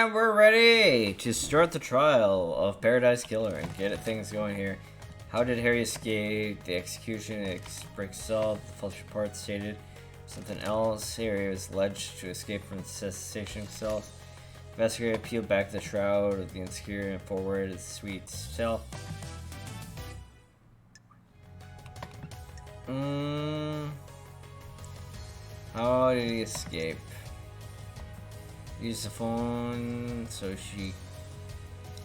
And we're ready to start the trial of Paradise Killer and get things going here. How did Harry escape? The execution breaks solved. The false report stated something else. Harry was alleged to escape from the cessation cell. Investigator peeled back the shroud of the insecure and forward its sweet self. How did he escape? Used the phone, so she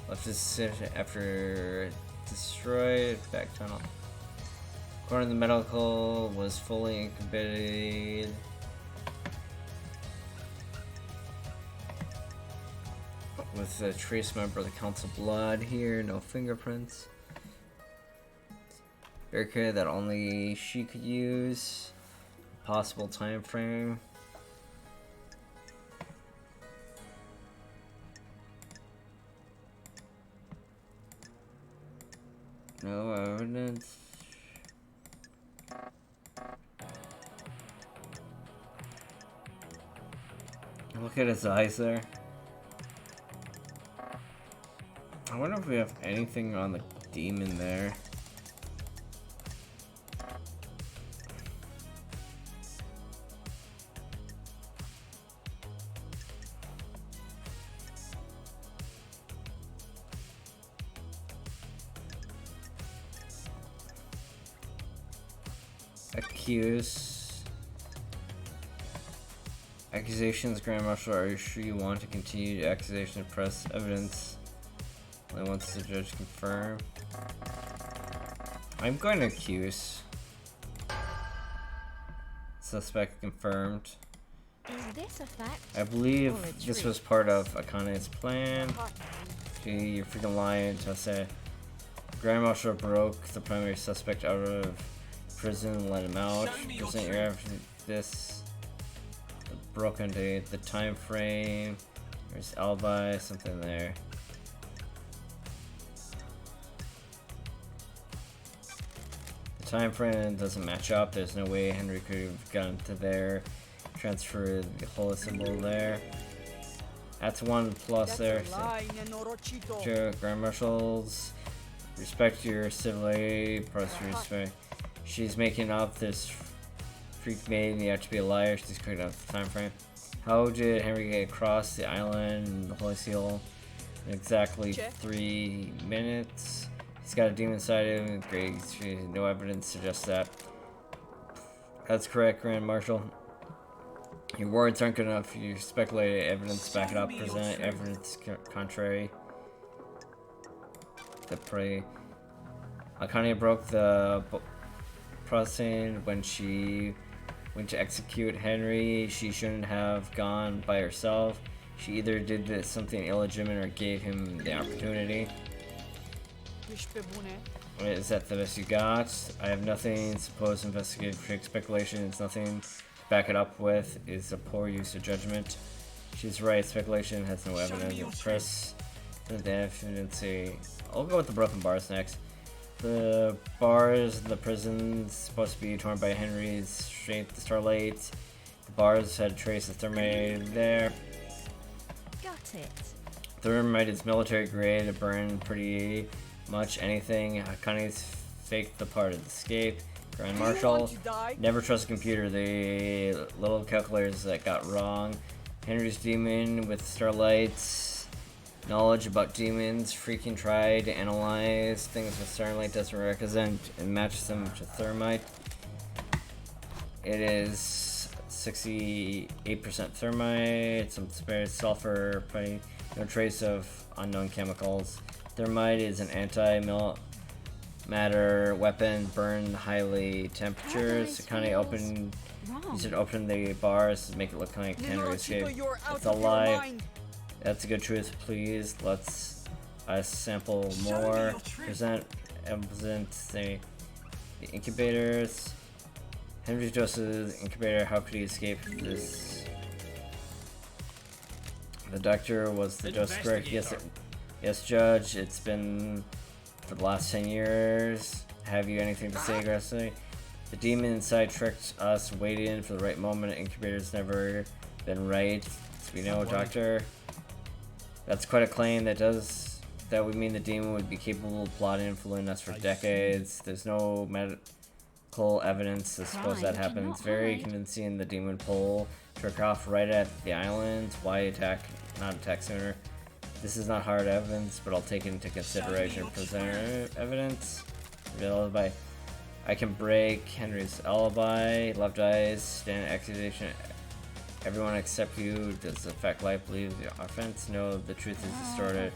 left his sit after destroyed back tunnel. According to the medical, was fully incubated. With a trace member of the council blood here, no fingerprints. Barricade that only she could use. Possible time frame. No evidence. Look at his eyes there. I wonder if we have anything on the demon there. Accused. Accusations, Grand Marshal, are you sure you want to continue the accusation? Press evidence only once the judge confirm. I'm going to accuse. Suspect confirmed. Is this a fact? I believe this was part of Akane's plan. Gee, you're freaking lying, Tose. Grand Marshal broke the primary suspect out of prison, let him out. Present your evidence. This broken date, the time frame. There's alibi, something there. The time frame doesn't match up. There's no way Henry could have gotten to there. Transfer the whole symbol there. That's 1 plus there. Sure, Grand Marshals, respect your civility. Press respect. She's making up this freak maiden. You have to be a liar. She's cooking up the time frame. How did Henry get across the island and the Holy Seal in exactly 3 minutes? He's got a demon inside him. Great. No evidence suggests that. That's correct, Grand Marshal. Your words aren't good enough. You speculated evidence. Back it up. Present evidence contrary. The prey. Akane broke the processing when she went to execute Henry. She shouldn't have gone by herself. She either did something illegitimate or gave him the opportunity. Is that the best you got? I have nothing. Suppose investigative speculation is nothing to back it up with. Is a poor use of judgment. She's right. Speculation has no evidence. Press the evidence. I'll go with the broken bars next. The bars in the prison's supposed to be torn by Henry's strength, the Starlight. The bars had traces of thermite there. Got it. Thermite is military grade. It burned pretty much anything. Akane's faked the part of the escape. Grand Marshal, never trust a computer. The little calculators that got wrong. Henry's demon with Starlights. Knowledge about demons, freaking tried to analyze things with Starlight doesn't represent and match them to thermite. It is 68% thermite, some spare sulfur, no trace of unknown chemicals. Thermite is an anti-matter weapon, burned highly temperatures. Akane opened, you should open the bars to make it look like Henry escaped. It's a lie. That's a good truth, please. Let's sample more. Present the incubators. Henry Joseph's incubator. How could he escape this? The doctor was the dose correct. Yes, Judge. It's been for the last 10 years. Have you anything to say aggressively? The demon inside tricked us, waiting for the right moment. Incubator's never been right. So we know, Doctor. That's quite a claim. That would mean the demon would be capable of plotting and fooling us for decades. There's no medical evidence to suppose that happens. Very convincing. The demon pull Turkoff right at the island. Why not attack sooner? This is not hard evidence, but I'll take it into consideration. Present evidence. Alibi. I can break Henry's alibi. Left eyes. Stand accusation. Everyone except you. Does the fact life believe the offense? No, the truth is distorted.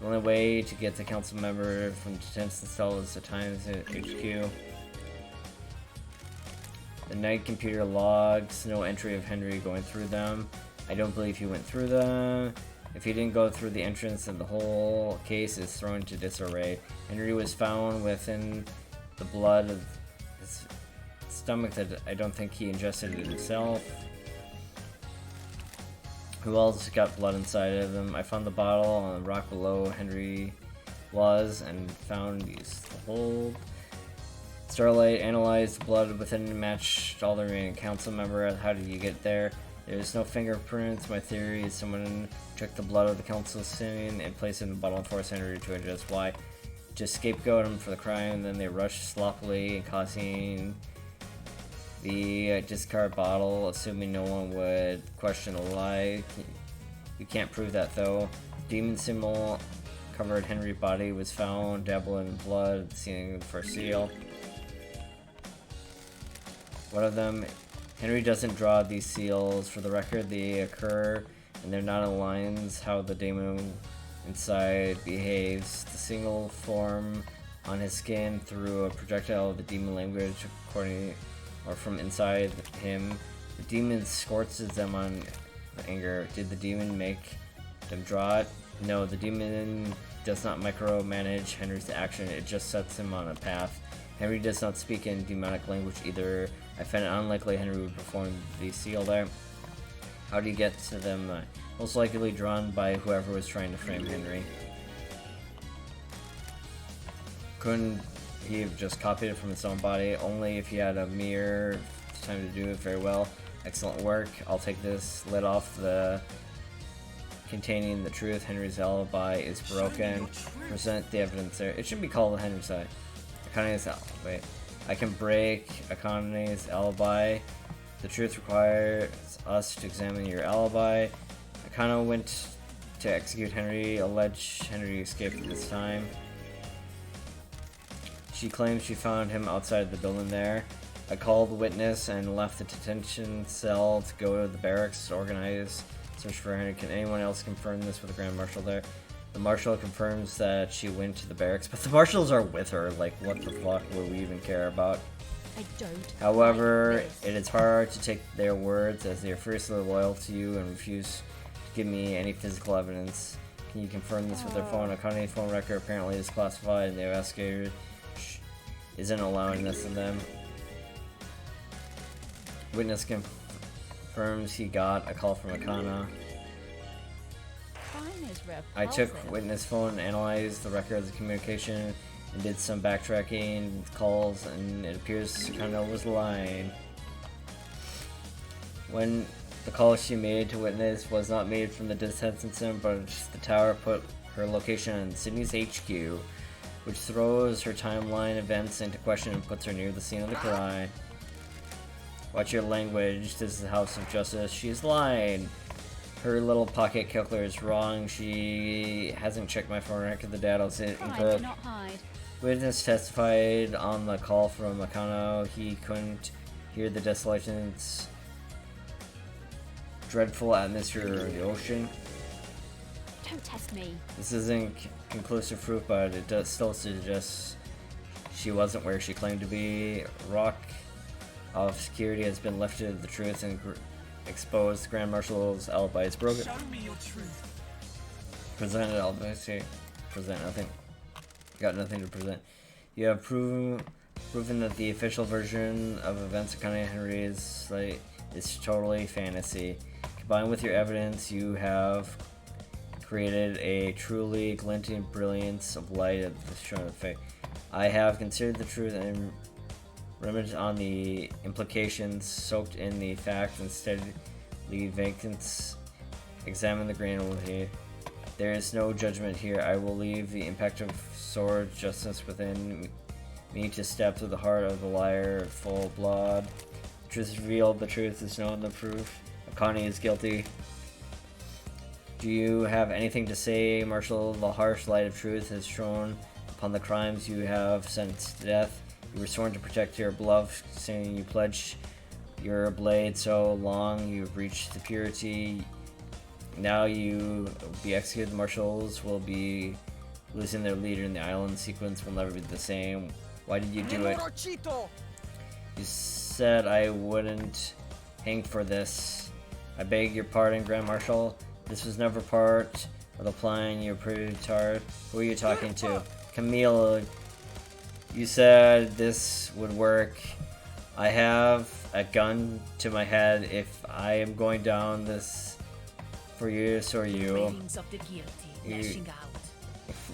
The only way to get the council member from detention cell is the Times HQ. The night computer logs, no entry of Henry going through them. I don't believe he went through them. If he didn't go through the entrance, then the whole case is thrown into disarray. Henry was found within the blood of his stomach that I don't think he ingested it himself. Who else got blood inside of him? I found the bottle on the rock below Henry was and found these hold. Starlight analyzed the blood within and matched all the remaining council member. How did you get there? There's no fingerprints. My theory is someone took the blood of the council sitting and placed it in the bottle and forced Henry to adjust why. Just scapegoat him for the crime, and then they rushed sloppily and causing the discard bottle, assuming no one would question the lie. You can't prove that though. Demon symbol covered Henry's body was found, dabbled in blood, seen for seal. One of them, Henry doesn't draw these seals. For the record, they occur and they're not in lines how the demon inside behaves. The single form on his skin through a projectile of the demon language according or from inside him. The demon scorches them on anger. Did the demon make them draw it? No, the demon does not micromanage Henry's action, it just sets him on a path. Henry does not speak in demonic language either. I find it unlikely Henry would perform the seal there. How do you get to them? Most likely drawn by whoever was trying to frame Henry. Couldn't he have just copied it from his own body? Only if he had a mirror. Time to do it very well. Excellent work. I'll take this lid off the containing the truth. Henry's alibi is broken. Present the evidence there. It should be called Henry's alibi. Akane's alibi. Wait. I can break Akane's alibi. The truth requires us to examine your alibi. Akane went to execute Henry. Alleged Henry escaped at this time. She claims she found him outside the building there. I called the witness and left the detention cell to go to the barracks to organize search for Henry. Can anyone else confirm this with the Grand Marshal there? The Marshal confirms that she went to the barracks, but the Marshals are with her. Like, what the fuck would we even care about? I don't. However, it is hard to take their words as they are fiercely loyal to you and refuse to give me any physical evidence. Can you confirm this with their phone? Akane's phone record apparently is classified and the investigator isn't allowing this to them. Witness confirms he got a call from Akane. I took witness phone and analyzed the records of communication and did some backtracking with calls, and it appears Akane was lying. When the call she made to witness was not made from the detention center, but the tower put her location on Sydney's HQ, which throws her timeline events into question and puts her near the scene of the crime. Watch your language. This is the House of Justice. She's lying. Her little pocket calculator is wrong. She hasn't checked my phone record. The data is incorrect. Witness testified on the call from Akane. He couldn't hear the desolation's dreadful atmosphere of the ocean. Don't test me. This isn't conclusive proof, but it does still suggest she wasn't where she claimed to be. Rock of security has been lifted. The truth and exposed. The Grand Marshal's alibi is broken. Show me your truth. Presented alibi. See, present nothing. Got nothing to present. You have proven that the official version of events of Akane Henry's site is totally fantasy. Combined with your evidence, you have created a truly glinting brilliance of light at the shown effect. I have considered the truth and rummaged on the implications, soaked in the facts, and steadily vacants. Examine the granularity. There is no judgment here. I will leave the impact of sword justice within me to step through the heart of the liar full blood. The truth is revealed, the truth is known, the proof. Akane is guilty. Do you have anything to say, Marshal? The harsh light of truth has shone upon the crimes you have sentenced to death. You were sworn to protect your beloved, saying you pledged your blade so long you've reached the purity. Now you be executed. The marshals will be losing their leader in the island. Sequence will never be the same. Why did you do it? You said I wouldn't hang for this. I beg your pardon, Grand Marshal. This was never part of the plan. You're pretty tired. Who are you talking to? Camille. You said this would work. I have a gun to my head. If I am going down this for you, so are you.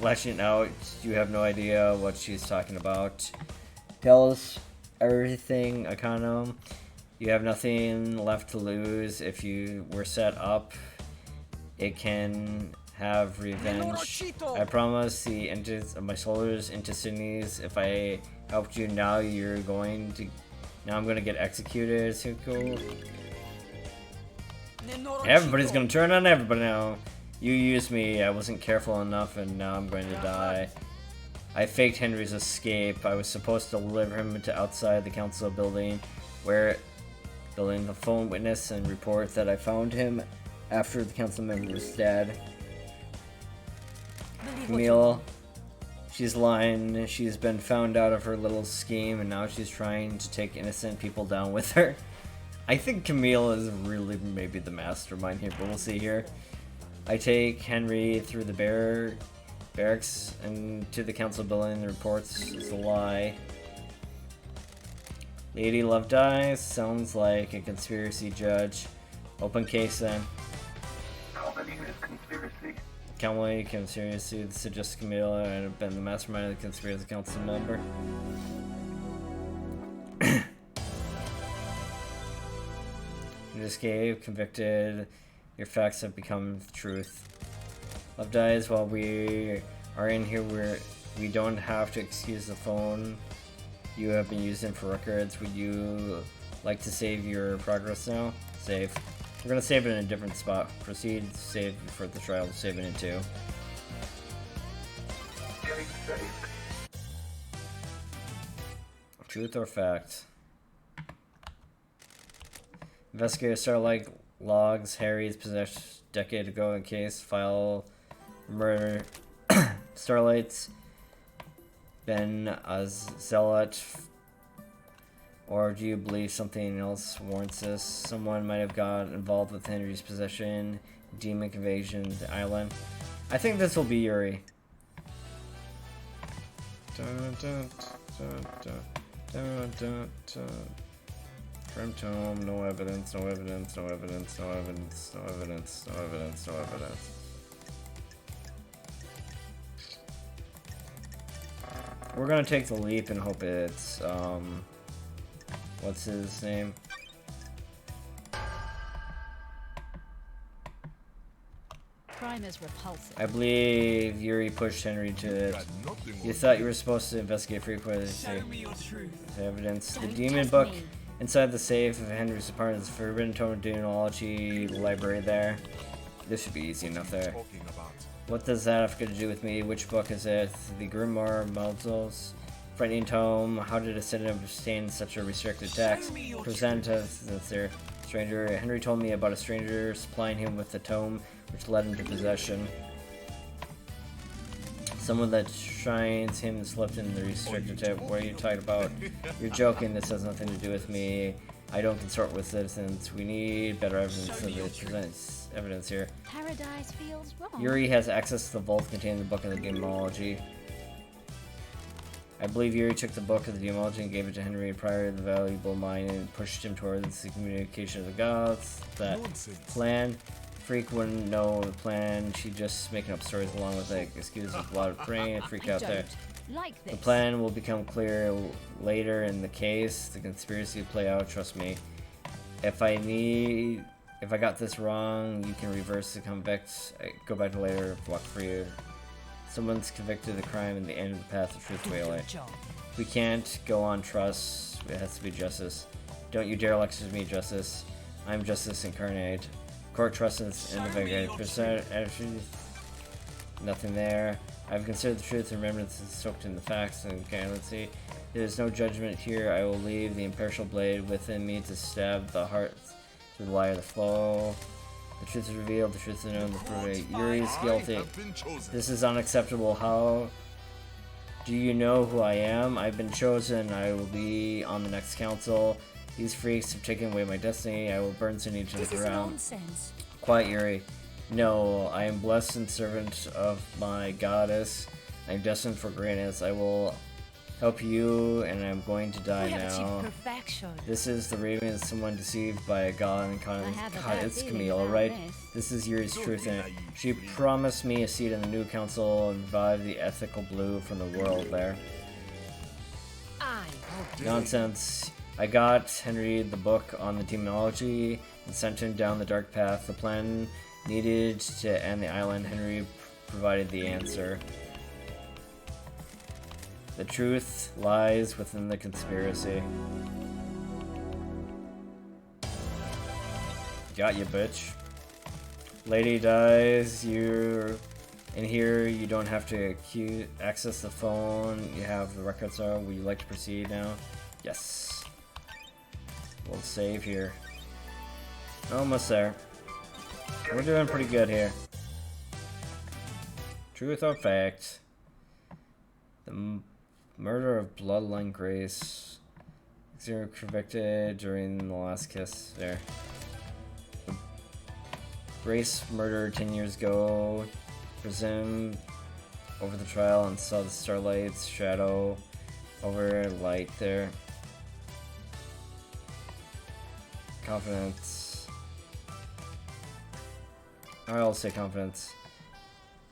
Lashing out. You have no idea what she's talking about. Tell us everything, Akane. You have nothing left to lose. If you were set up, it can have revenge. I promise the engines of my soldiers into Sydney's. If I helped you now, you're going to. Now I'm gonna get executed. Suko. Everybody's gonna turn on everybody now. You used me. I wasn't careful enough, and now I'm going to die. I faked Henry's escape. I was supposed to deliver him to outside the council building, where the phone witness and report that I found him after the council member was dead. Camille, she's lying. She's been found out of her little scheme, and now she's trying to take innocent people down with her. I think Camille is really maybe the mastermind here, but we'll see here. I take Henry through the barracks and to the council building. The reports is a lie. Lady Love dies. Sounds like a conspiracy, Judge. Open case then. How many is conspiracy? Can't wait, conspiracy. This suggests Camille and have been the mastermind of the conspiracy council member. You escape, convicted. Your facts have become the truth. Love dies while we are in here. We don't have to excuse the phone you have been using for records. Would you like to save your progress now? Save. We're gonna save it in a different spot. Proceed, save for the trial, save it in 2. Getting saved. Truth or fact? Investigator Starlight logs Harry's possessed decade ago in case file murder. Starlight's been a zealot, or do you believe something else warrants this? Someone might have got involved with Henry's possession, demonic invasion of the island. I think this will be Yuri. Dun, dun, dun, dun, dun, dun, dun. Grim Tome, no evidence, no evidence, no evidence, no evidence, no evidence, no evidence, no evidence. We're gonna take the leap and hope it's, what's his name? Crime is repulsive. I believe Yuri pushed Henry to it. You thought you were supposed to investigate frequently. Evidence. The demon book inside the safe of Henry's apartment is Forbidden Tome Demonology library there. This should be easy enough there. What does that have to do with me? Which book is it? The Grimoire Malzos? Frightening Tome. How did a citizen obtain such a restricted text? Present as their stranger. Henry told me about a stranger supplying him with the tome, which led him to possession. Someone that shrines him slipped in the restricted tip. What are you talking about? You're joking. This has nothing to do with me. I don't consort with citizens. We need better evidence than this presents evidence here. Paradise feels wrong. Yuri has access to the vault containing the book of the Demonology. I believe Yuri took the book of the Demonology and gave it to Henry prior to the valuable mine and pushed him towards the communication of the gods. That plan. Freak wouldn't know the plan. She's just making up stories along with it. Excuses with a lot of brain. Freak out there. Like this. The plan will become clear later in the case. The conspiracy will play out, trust me. If I need If I got this wrong, you can reverse the convict. Go back to later, block for you. Someone's convicted of the crime and the end of the path of truth way. We can't go on trust. It has to be justice. Don't you dare lecture me, justice. I'm justice incarnate. Court trusts in the vigor. Nothing there. I've considered the truth and remembrance is soaked in the facts. And okay, let's see. There is no judgment here. I will leave the impartial blade within me to stab the heart through the lie of the flow. The truth is revealed. The truth is known. The proof. Yuri is guilty. This is unacceptable. How do you know who I am? I've been chosen. I will be on the next council. These freaks have taken away my destiny. I will burn Sunny to the ground. Quiet, Yuri. No, I am blessed and servant of my goddess. I am destined for greatness. I will help you, and I'm going to die now. This is the raven of someone deceived by a god and God, it's Camille, right? This is Yuri's truth, and she promised me a seat in the new council and revive the ethical blue from the world there. Nonsense. I got Henry the book on the demonology and sent him down the dark path. The plan needed to end the island. Henry provided the answer. The truth lies within the conspiracy. Got you, bitch. Lady dies. You're in here. You don't have to access the phone. You have the records. So would you like to proceed now? Yes. We'll save here. Almost there. We're doing pretty good here. Truth or fact? The murder of Bloodline Grace. Zero convicted during the last kiss there. Grace murdered 10 years ago. Presumed over the trial and saw the starlight's shadow over light there. Confidence. I'll say confidence.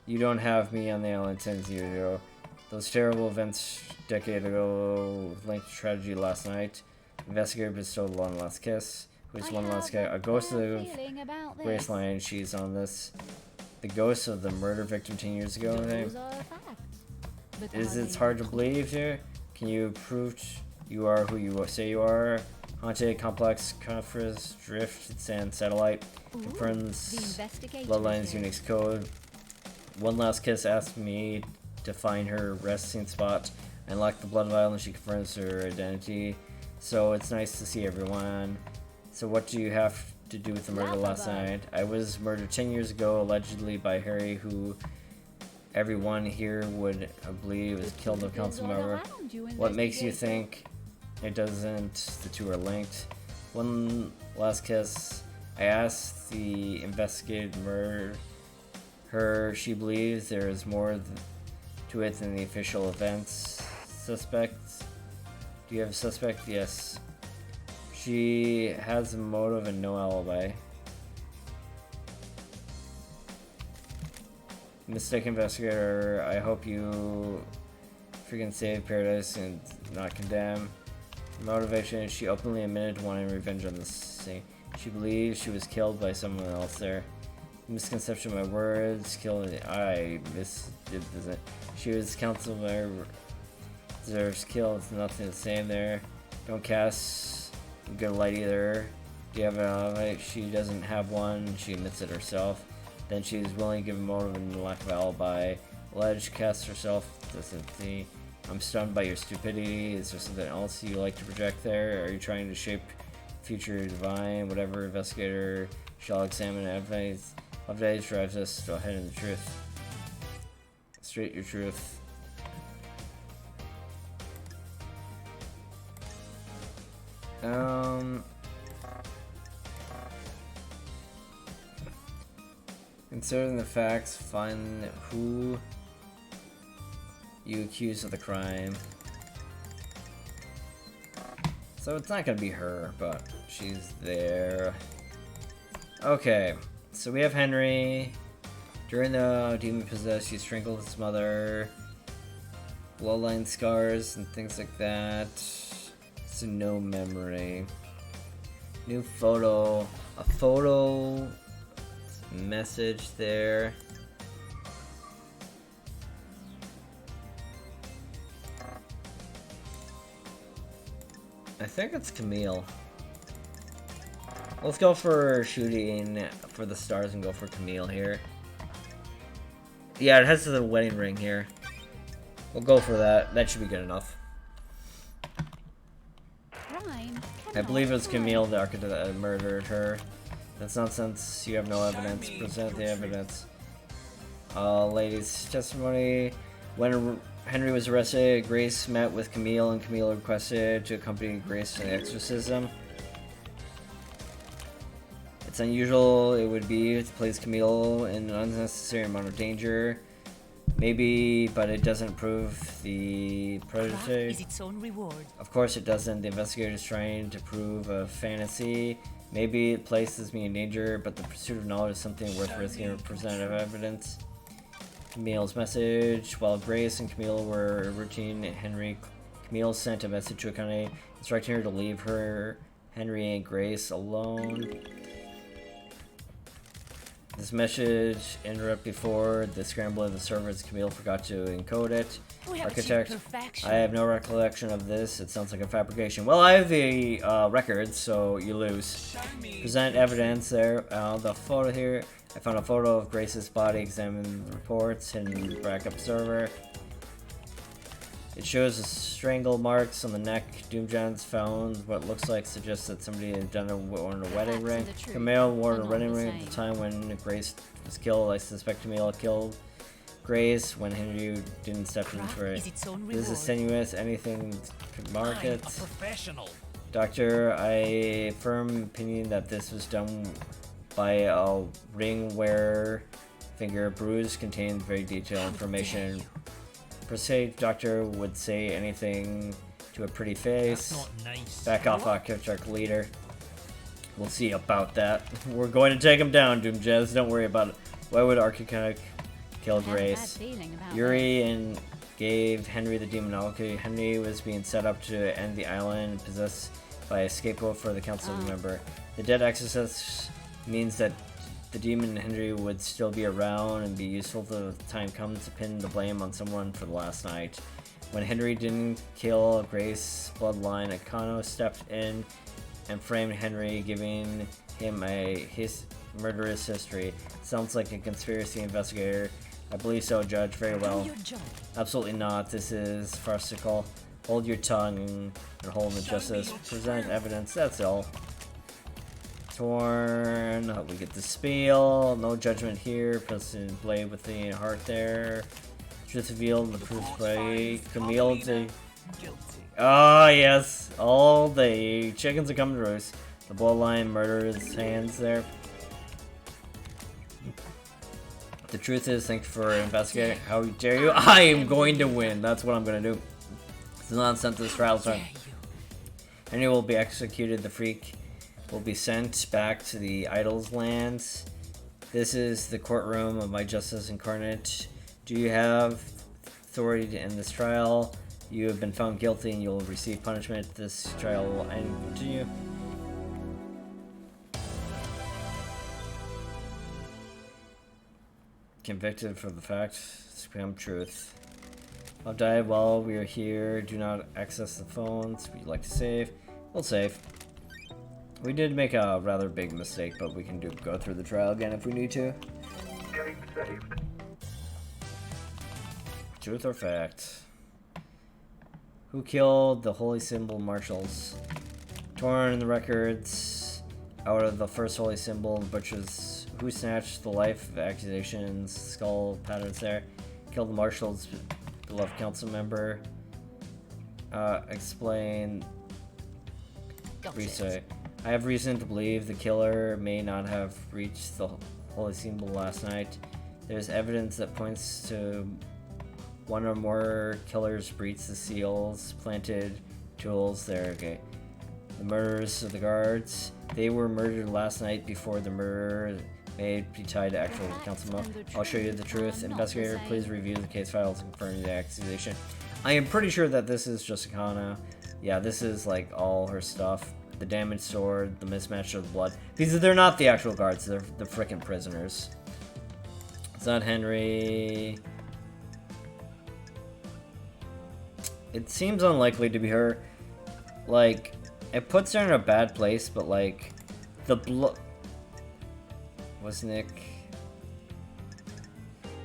You don't have me on the island 10 years ago. Those terrible events decade ago linked to tragedy last night. Investigator bestowed one last kiss. Who's one last guy? A ghost of Graceline. She's on this. The ghost of the murder victim 10 years ago. Is it hard to believe here? Can you prove you are who you say you are? Haunted Complex Conference Drift Sand Satellite confirms Bloodline's Unix code. One last kiss asked me to find her resting spot. I unlocked the Blood Vial and she confirms her identity. So it's nice to see everyone. So what do you have to do with the murder last night? I was murdered 10 years ago, allegedly by Harry, who everyone here would believe is killed a council member. What makes you think it doesn't? The two are linked. One last kiss. I asked the investigator murder her. She believes there is more to it than the official events. Suspect? Do you have a suspect? Yes. She has a motive and no alibi. Mistake investigator, I hope you freaking save Paradise and not condemn. Motivation, she openly admitted wanting revenge on the scene. She believes she was killed by someone else there. Misconception of my words, killed. I did this. She was council member. Deserves kill. It's nothing to say there. Don't cast a good light either. Do you have an alibi? She doesn't have one. She admits it herself. Then she is willing to give a motive and lack of alibi. Alleged casts herself. Doesn't see. I'm stunned by your stupidity. Is there something else you like to project there? Are you trying to shape future divine? Whatever investigator shall examine advice. Evidence drives us to head in the truth. Straight your truth. Considering the facts, find who you accuse of the crime. So it's not gonna be her, but she's there. Okay, so we have Henry. During the demon possessed, he strangled his mother. Bloodline scars and things like that. So no memory. New photo. A photo message there. I think it's Camille. Let's go for shooting for the stars and go for Camille here. Yeah, it has the wedding ring here. We'll go for that. That should be good enough. Crime I believe it was cannot Camille, the architect, that murdered her. That's nonsense. You have no evidence. Present the evidence. Ladies' testimony. When Henry was arrested, Grace met with Camille, and Camille requested to accompany Grace to the exorcism. It's unusual it would be to place Camille in an unnecessary amount of danger. Maybe, but it doesn't prove the protege. Is its own reward. Of course it doesn't. The investigator is trying to prove a fantasy. Maybe it places me in danger, but the pursuit of knowledge is something worth risking or presenting evidence. Camille's message. While Grace and Camille were routine Henry, Camille sent a message to Akane instructing her to leave her, Henry, and Grace alone. This message ended up before the scramble of the servers. Camille forgot to encode it. We have Architect, achieved perfection. I have no recollection of this. It sounds like a fabrication. Well, I have the records, so you lose. Present evidence there. The photo here. I found a photo of Grace's body. Examine the reports. Hidden backup server. It shows the strangle marks on the neck. Doomjohn's found what looks like suggests that somebody had worn a wedding Facts ring. and the truth Camille wore a are wedding not the ring at the same. time when Grace was killed. I suspect Camille killed Grace when Henry didn't step into Craft it. is its own This is reward. tenuous. Anything could mark I'm a it. professional. Doctor, I firm opinion that this was done by a ring wearer finger. Bruise contained very detailed information. Per se, doctor would say anything to a pretty face. That's not nice. Back off, architect leader. We'll see about that. We're going to take him down, Doomjazz. Don't worry about it. Why would architect kill I have a bad Grace? feeling about Yuri and gave Henry the demonology. Henry was being set up to end the island, possessed by a scapegoat for the council member. The dead exorcist means that the demon Henry would still be around and be useful till the time comes to pin the blame on someone for the last night. When Henry didn't kill Grace bloodline, Akano stepped in and framed Henry, giving him his murderous history. Sounds like a conspiracy investigator. I believe so, Judge. Very well. Do your job. Absolutely not. This is farcical. Hold your tongue and hold the justice. Present evidence. That's all. Torn. We get the spiel. No judgment here. President Blade with the heart there. Truth revealed. The proof by Camille to. Guilty. Ah, yes. All the chickens are coming to roost. The bloodline murderer's hands there. The truth is, thank you for investigating. How dare you? I am going to win. That's what I'm going to do. It's nonsense. This trial time. Dare you. Henry will be executed. The freak will be sent back to the idol's lands. This is the courtroom of my justice incarnate. Do you have authority to end this trial? You have been found guilty and you'll receive punishment. This trial will end to you. Convicted for the fact, scram truth. I'll die while we are here. Do not access the phones. We'd like to save. We'll save. We did make a rather big mistake, but we can go through the trial again if we need to. Getting saved. Truth or fact? Who killed the holy symbol marshals? Torn the records out of the first holy symbol, the butchers who snatched the life of accusations, skull patterns there. Killed the marshals, beloved council member. Explain. Got Reset. it. I have reason to believe the killer may not have reached the holy symbol last night. There's evidence that points to one or more killers breached the seals, planted tools there. Okay. The murderers of the guards. They were murdered last night before the murder may be tied to actual councilman. I'll show you the truth. Investigator, please review the case files and confirm the accusation. I am pretty sure that this is just Akana. Yeah, this is like all her stuff. the damaged sword, the mismatch of the blood. They're not the actual guards, they're the frickin' prisoners. It's not Henry. It seems unlikely to be her. Like, it puts her in a bad place, but like, the blood... Was Nick...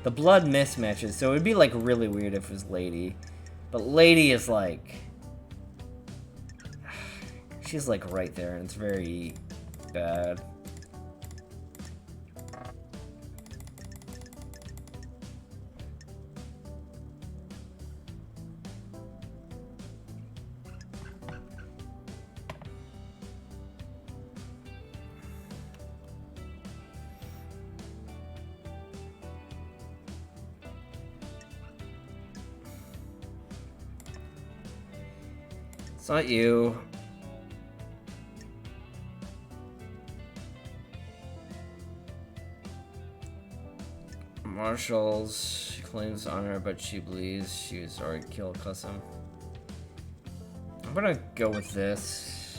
The blood mismatches, so it would be like really weird if it was Lady. But Lady is like... She's like right there, and it's very bad. It's not you. Marshals, she claims honor, but she believes she was already killed Qasim. I'm gonna go with this.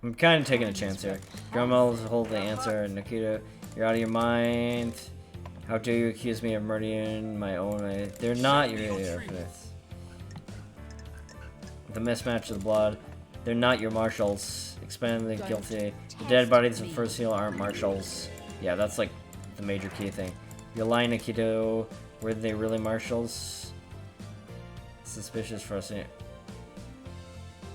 I'm kind of taking a chance here. Grummel's hold the answer. Nikita, you're out of your mind. How dare you accuse me of murdering my own? They're not your evidence. The mismatch of the blood. They're not your marshals. Expand the guilty. The dead bodies of First Seal aren't marshals. Yeah, that's like the major key thing. You're lying, Nikito. Were they really marshals? Suspicious for us.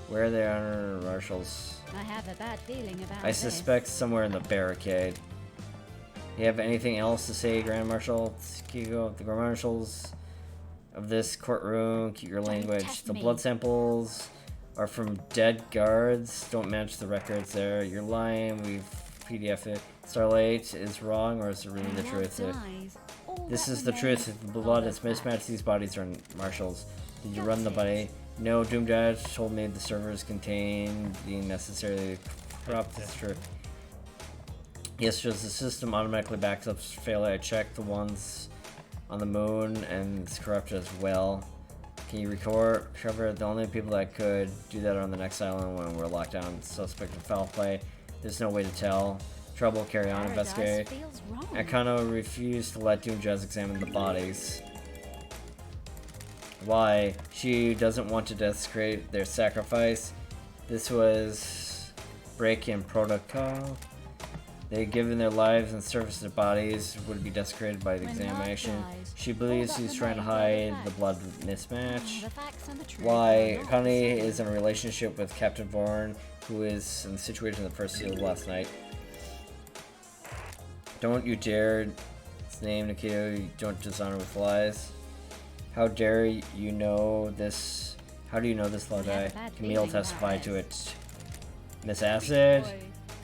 Where are they honor marshals? I have a bad feeling about I suspect somewhere in the barricade. You have anything else to say, Grand Marshal? Tsukigo, the Grand Marshals of this courtroom, keep your language. The blood samples are from dead guards. Don't match the records there. You're lying. We've PDF'd it. Starlight is wrong, or is it really the truth? This is the truth. If the blood is mismatched, these bodies are marshals. Did you run the body? No, Doom Dad told me the servers contain the necessary corrupt. That's true. Yes, just the system automatically backs up failure. I checked the ones on the moon, and it's corrupt as well. Can you record, Trevor? The only people that could do that are on the next island when we're locked down. Suspect of foul play. There's no way to tell. Trouble, carry on, investigate. Akano refused to let Doom Jazz examine the bodies. Why? She doesn't want to desecrate their sacrifice. This was break-in protocol. They had given their lives and service their bodies would be desecrated by the examination. She believes he's trying to hide the blood mismatch. Why? Akane is in a relationship with Captain Vorn, who is in the situation of the First Seal last night. Don't you dare, its name Nikito, you don't dishonor with lies. How dare you know this? How do you know this, Lodi? Camille testified to it. Miss Acid?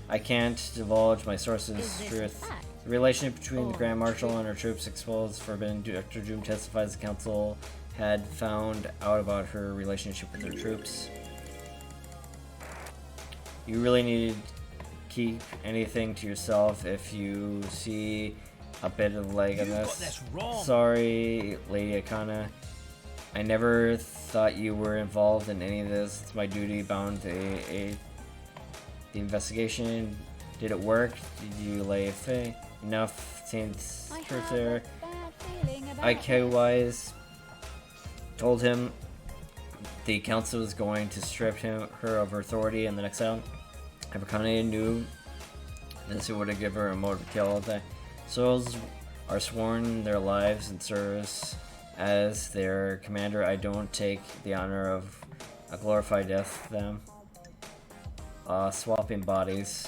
I can't divulge my sources' truth. The relationship between the Grand Marshal and her troops exposed forbidden. Dr. Doom testifies the council had found out about her relationship with her troops. You really need to keep anything to yourself if you see a bit of leg in this. Sorry, Lady Akana. I never thought you were involved in any of this. It's my duty bound to aid the investigation. Did it work? Did you lay a fake? Enough since truth there. IQ-wise told him the council was going to strip her of her authority in the next round. If Akane knew this, it would have given her a motive to kill all day. Souls are sworn their lives in service as their commander. I don't take the honor of a glorified death to them. Swapping bodies.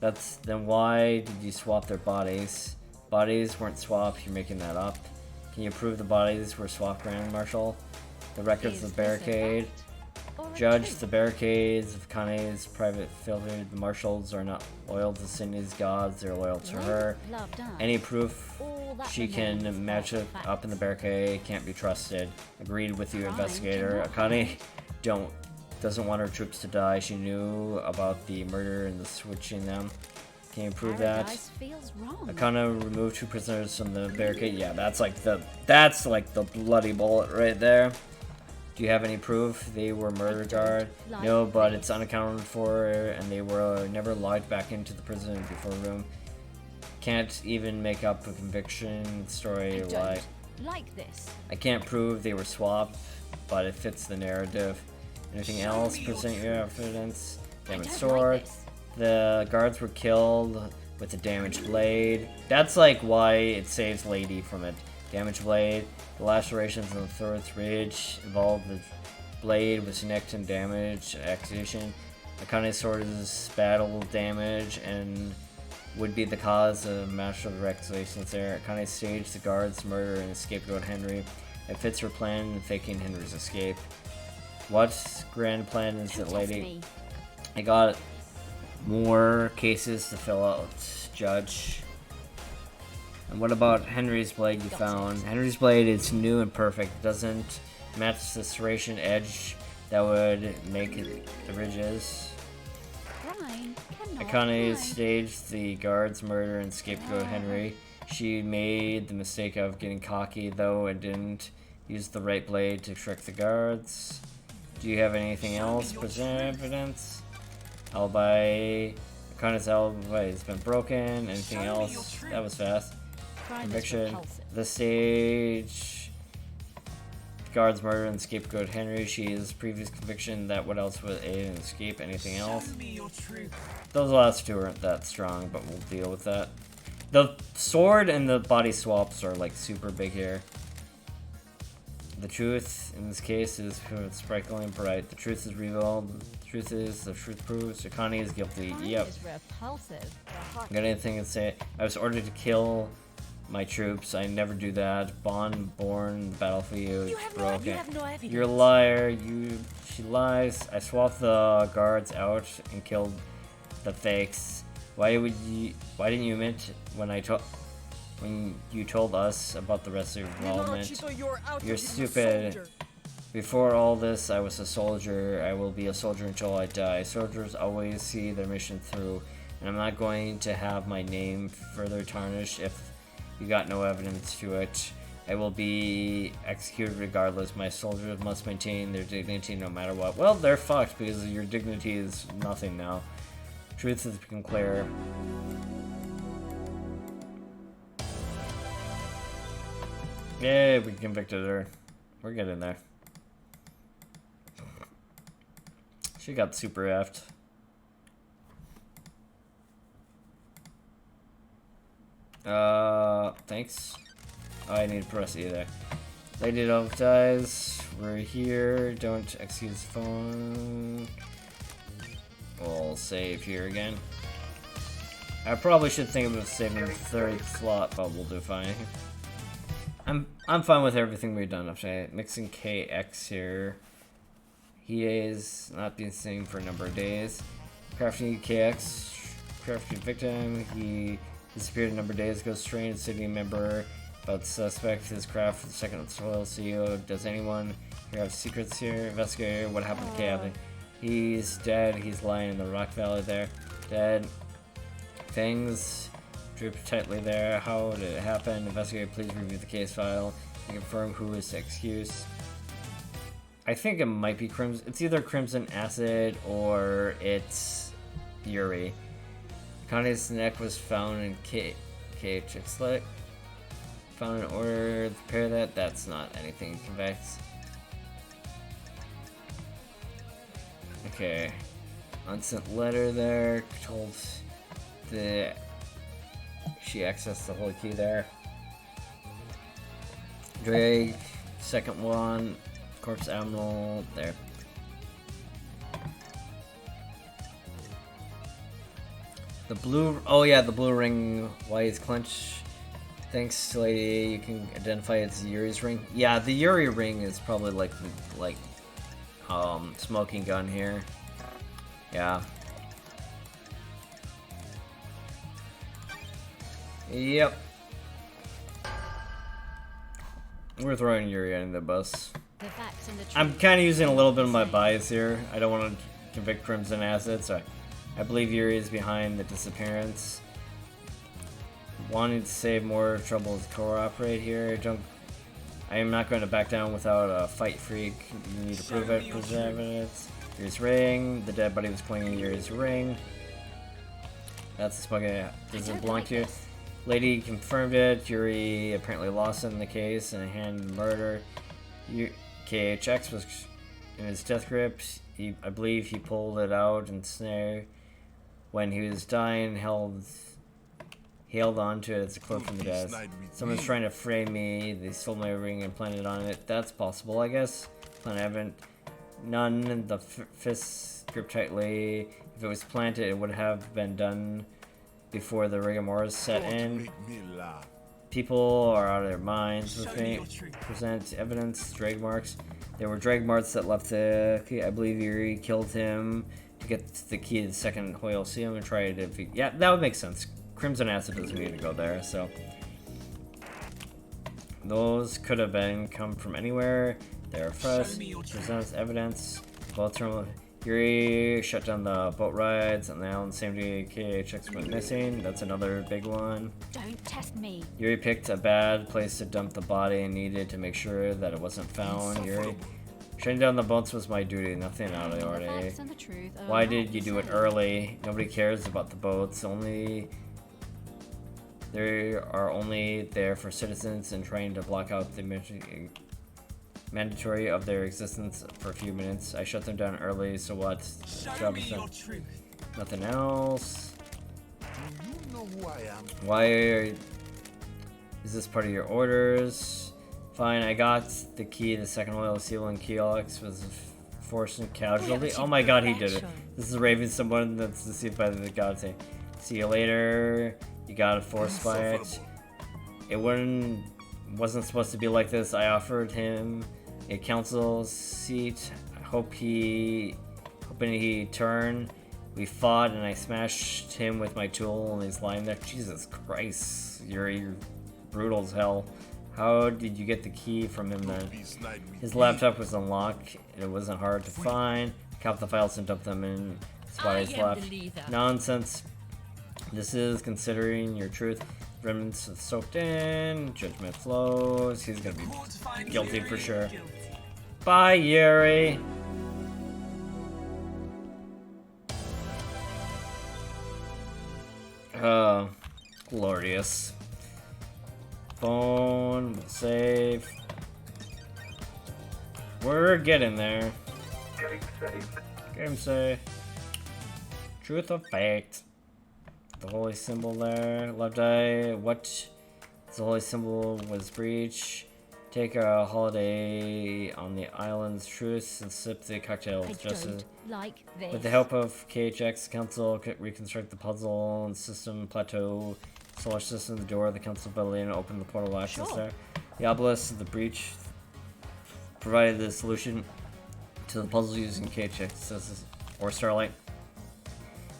Then why did you swap their bodies? Bodies weren't swapped, you're making that up. Can you prove the bodies were swapped, Grand Marshal? The records of the barricade. Judge, the barricades of Kane's private filtered. The marshals are not loyal to Sydney's gods, they're loyal to her. Any proof she can match it up in the barricade can't be trusted. Agreed with you, investigator. Akane doesn't want her troops to die. She knew about the murder and the switching them. Can you prove that? Paradise feels wrong. Akana removed 2 prisoners from the barricade. Yeah, that's like the bloody bullet right there. Do you have any proof they were murder guard? Like No, but this. it's unaccounted for, and they were never locked back into the prison before room. Can't even make up a conviction story I don't like. like this. I can't prove they were swapped, but it fits the narrative. Anything else? Present your evidence. Damaged I don't sword. like this. The guards were killed with a damaged blade. That's like why it saves Lady from it. Damaged blade. The lacerations on the throat's ridge involved the blade was nicked and damaged. Execution. Akane's sword is battle damage and would be the cause of master of recusations there. Akane staged the guards' murder and scapegoat Henry. It fits her plan in faking Henry's escape. What grand plan is it, Don't test Lady? me. I got more cases to fill out, Judge. And what about Henry's blade you Got found? it. Henry's blade is new and perfect. It doesn't match the serration edge that would make it the ridges. Crime cannot Akane hide. staged the guard's murder and scapegoat Henry. She made the mistake of getting cocky, though, and didn't use the right blade to trick the guards. Do you have anything else? Present evidence? Alibi. Akane's alibi has been broken. Anything else? That was fast. Crime is Conviction. repulsive. The stage. Guard's murder and scapegoat Henry. She's previous conviction. That what else would aid and escape? Anything else? Those last 2 aren't that strong, but we'll deal with that. The sword and the body swaps are like super big here. The truth in this case is sparkling bright. The truth is revealed. The truth is, the truth proves. Akane is guilty. Crime Yep. is repulsive. Got anything to say? I was ordered to kill my troops. I never do that. Bond born the battlefield. You have Broken. no evidence. You're a liar. She lies. I swapped the guards out and killed the fakes. Why didn't you admit when you told us about the rest of your involvement? You're stupid. Before all this, I was a soldier. I will be a soldier until I die. Soldiers always see their mission through, and I'm not going to have my name further tarnished if you got no evidence to it. I will be executed regardless. My soldiers must maintain their dignity no matter what. Well, they're fucked because your dignity is nothing now. Truth has become clear. Yay, we convicted her. We're getting there. She got super effed. Thanks. Oh, I need to press E there. Lady Dove dies. We're here. Don't excuse phone. We'll save here again. I probably should think of saving the 3rd slot, but we'll do fine. I'm fine with everything we've done today. Mixing KX here. He is not being seen for a number of days. Crafting KX. Crafting victim. He disappeared a number of days ago. Strange city member. About the suspect. His craft for the second soil CEO. Does anyone here have secrets here? Investigator. What happened to Kathy? He's dead. He's lying in the rock valley there. Dead. Things drooped tightly there. How did it happen? Investigator, please review the case file and confirm who is the excuse. I think it might be Crimson. It's either Crimson Acid or it's Yuri. Kane's neck was found in KH Slick. Found an order to prepare that. That's not anything convex. Okay. Unsent letter there. Told the she accessed the holy key there. Drake, second one. Corpse Admiral there. The blue. Oh yeah, the blue ring. Why is clenched? Thanks, lady. You can identify it's Yuri's ring. Yeah, the Yuri ring is probably like smoking gun here. Yeah. Yep. We're throwing Yuri under the bus. The facts and the truth. I'm kind of using a little bit of my bias here. I don't want to convict Crimson Acid, so I I believe Yuri is behind the disappearance. Wanting to save more trouble to cooperate here. I am not going to back down without a fight freak. You need to prove it, present evidence. Yuri's ring. The dead body was pointing Yuri's ring. That's the smuggling. Does it belong to you? Lady confirmed it. Yuri apparently lost in the case and handed murder. KHX was in his death grip. I believe he pulled it out and snare. When he was dying, he held on to it as a clue from the death. Someone's trying to frame me. They stole my ring and planted on it. That's possible, I guess. Plant haven't. None. The fist gripped tightly. If it was planted, it would have been done before the rigor set in. People are out of their minds with me. Present evidence. Drag marks. There were drag marks that left the key. I believe Yuri killed him to get the key to the second Hoyle Seal and try to defeat. Yeah, that would make sense. Crimson Acid doesn't need to go there, so those could have come from anywhere. They're fresh. Presents evidence. Both terminal. Yuri shut down the boat rides on the island. Same day KHX went missing. That's another big one. Don't test me. Yuri picked a bad place to dump the body and needed to make sure that it wasn't found. Yuri, shutting down the boats was my duty. Nothing out of the ordinary. Why did you do it early? Nobody cares about the boats. They are only there for citizens and trying to block out the mandatory of their existence for a few minutes. I shut them down early, so what? Job is done. Nothing else. You know who I am. Why is this part of your orders? Fine, I got the key to the second oil seal and Keelix was forced and casualty. Oh my god, he did it. This is raving someone that's deceived by the gods. See you later. You got a forced by it. It wasn't supposed to be like this. I offered him a council seat. Hoping he turned. We fought and I smashed him with my tool and he's lying there. Jesus Christ, you're brutal as hell. How did you get the key from him then? His laptop was unlocked. It wasn't hard to find. Cop the files and dump them in Spotty's left. Nonsense. This is considering your truth. Remnants have soaked in. Judgment flows. He's gonna be guilty for sure. Bye, Yuri. Glorious. Phone, save. We're getting there. Getting saved. Game save. Truth or fact. The holy symbol there. Left eye. What? The holy symbol was breached. Take a holiday on the island's truce and sip the cocktail with justice. Like this. With the help of KHX, Council could reconstruct the puzzle and system plateau, solar system, the door of the Council building, and open the portal access there. The obelisk of the breach provided the solution to the puzzle using KHX or Starlight.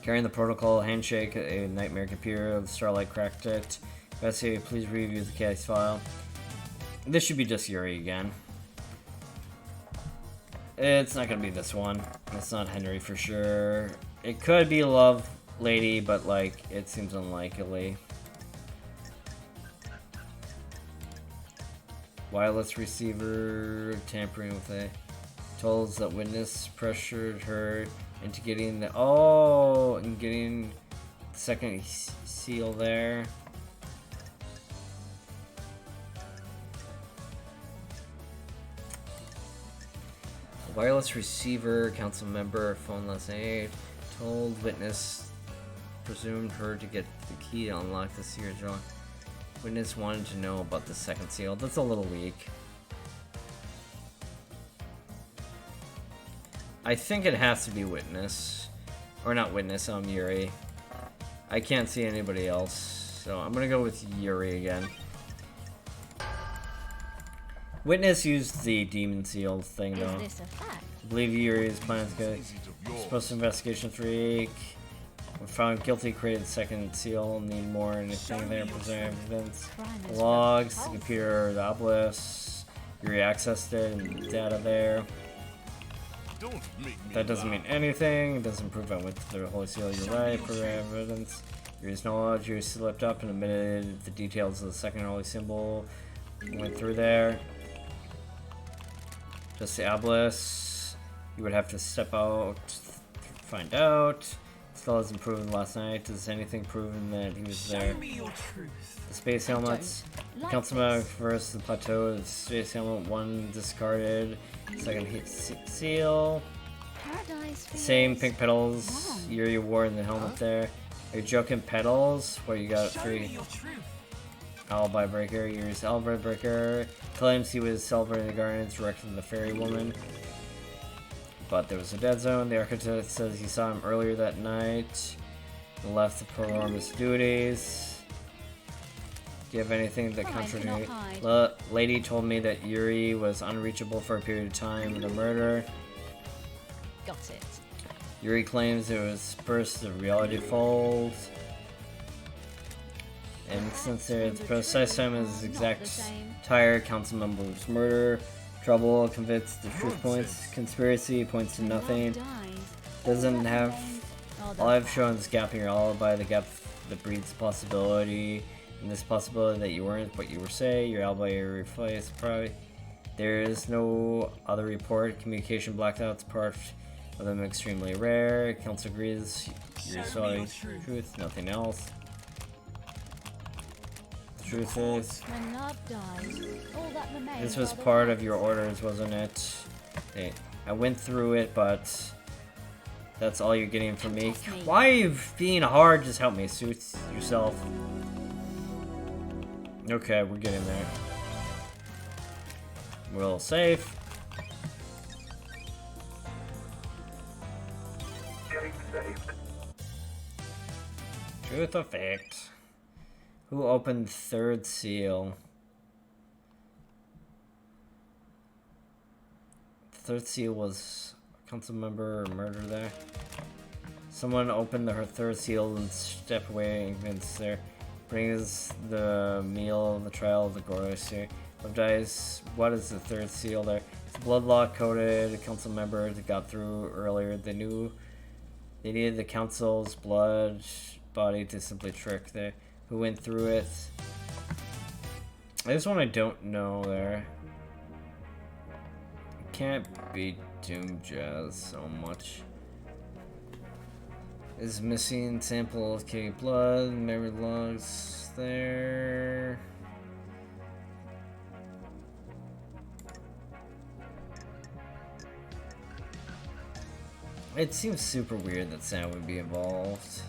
Carrying the protocol handshake, a nightmare computer, the Starlight cracked it. Bessie, please review the case file. This should be just Yuri again. It's not gonna be this one. It's not Henry for sure. It could be Love Lady, but like, it seems unlikely. Wireless receiver tampering with a tolls that witness pressured her into getting the getting the second seal there. Wireless receiver, council member, phone last night, told witness, presumed her to get the key to unlock the seal drawer. Witness wanted to know about the second seal. That's a little weak. I think it has to be witness. Or not witness, Yuri. I can't see anybody else. So I'm gonna go with Yuri again. Witness used the demon seal thing though. Is this a fact? I believe Yuri's plan is good. Supposed to investigation freak. We're found guilty, created second seal, need more anything there, present evidence. Logs, the computer, the obelisk. Yuri accessed it and data there. Don't make me That doesn't laugh. mean anything. It doesn't prove I went to the Holy Seal. You're right. For evidence. Yuri's knowledge. Yuri slipped up and admitted the details of the second Holy Symbol. Went through there. Just the Obelisk. You would have to step out to find out. Still hasn't proven last night. Does anything proven that he was there? The space helmets. Like Councilman this. versus the plateau. The space helmet. One discarded. Second hit seal. Paradise Same feels pink petals. wrong. Yuri wore in the helmet there. Are you joking? Petals? What you got? 3. Alibi breaker. Yuri's alibi breaker. Claims he was celebrating the Guardians, directing the fairy woman. But there was a dead zone. The architect says he saw him earlier that night. And left to perform his duties. Do you have anything that Fine, do not contradicts? hide. Lady told me that Yuri was unreachable for a period of time in the murder. Got it. Yuri claims it was first the reality fold. And since it's precise time as his Not exact the same. tire, council member's murder. Trouble convicts the truth points. Conspiracy points to nothing. Love dies. Doesn't All that have. remains are the All I've facts. shown is gap in your alibi, the gap that breeds possibility. And this possibility that you weren't what you were saying, your alibi replaced probably. There is no other report. Communication blackouts, part of them extremely rare. Council agrees. You're sorry. Truth, nothing else. The truth is, When love dies, all that remains this was are the part of facts. your orders, wasn't it? Hey, I went through it, but that's all you're getting from me. Trust me. Why are you being hard? Just help me, suit yourself. Okay, we're getting there. We're all safe. Getting saved. Truth or fact? Who opened third seal? Third seal was a council member murder there. Someone opened her third seal and stepped away and convinced there. Brings the meal of the trial of the Goroster. Of dice, what is the third seal there? It's bloodlock coded. Council member that got through earlier. They knew they needed the council's blood body to simply trick there. Who went through it? This one I don't know there. Can't be Doom Jazz so much. Is missing sample of K blood, memory logs there. It seems super weird that Sam would be involved.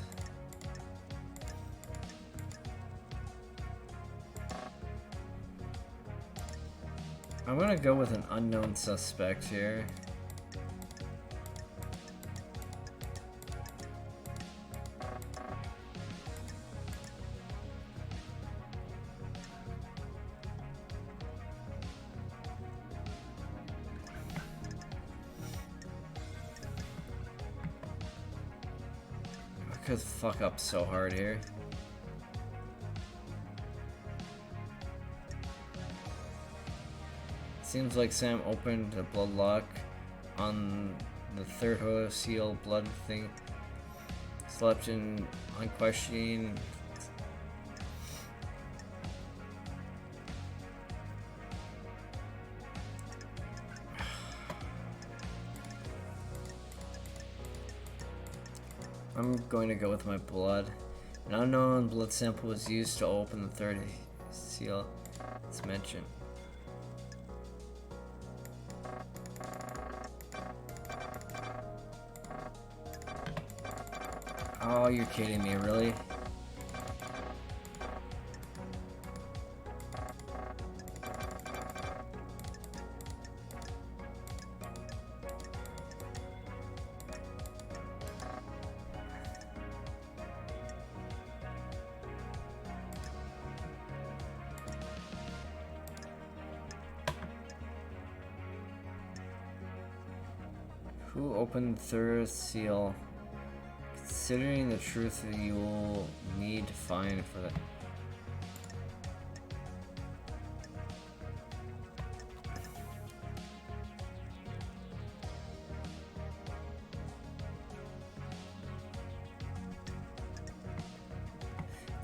I'm gonna go with an unknown suspect here. I could fuck up so hard here. Seems like Sam opened a blood lock on the third seal blood thing. Slept in unquestioning. I'm going to go with my blood. An unknown blood sample was used to open the third seal. It's mentioned. Oh, you're kidding me, really? Who opened the third seal? Considering the truth that you will need to find for that.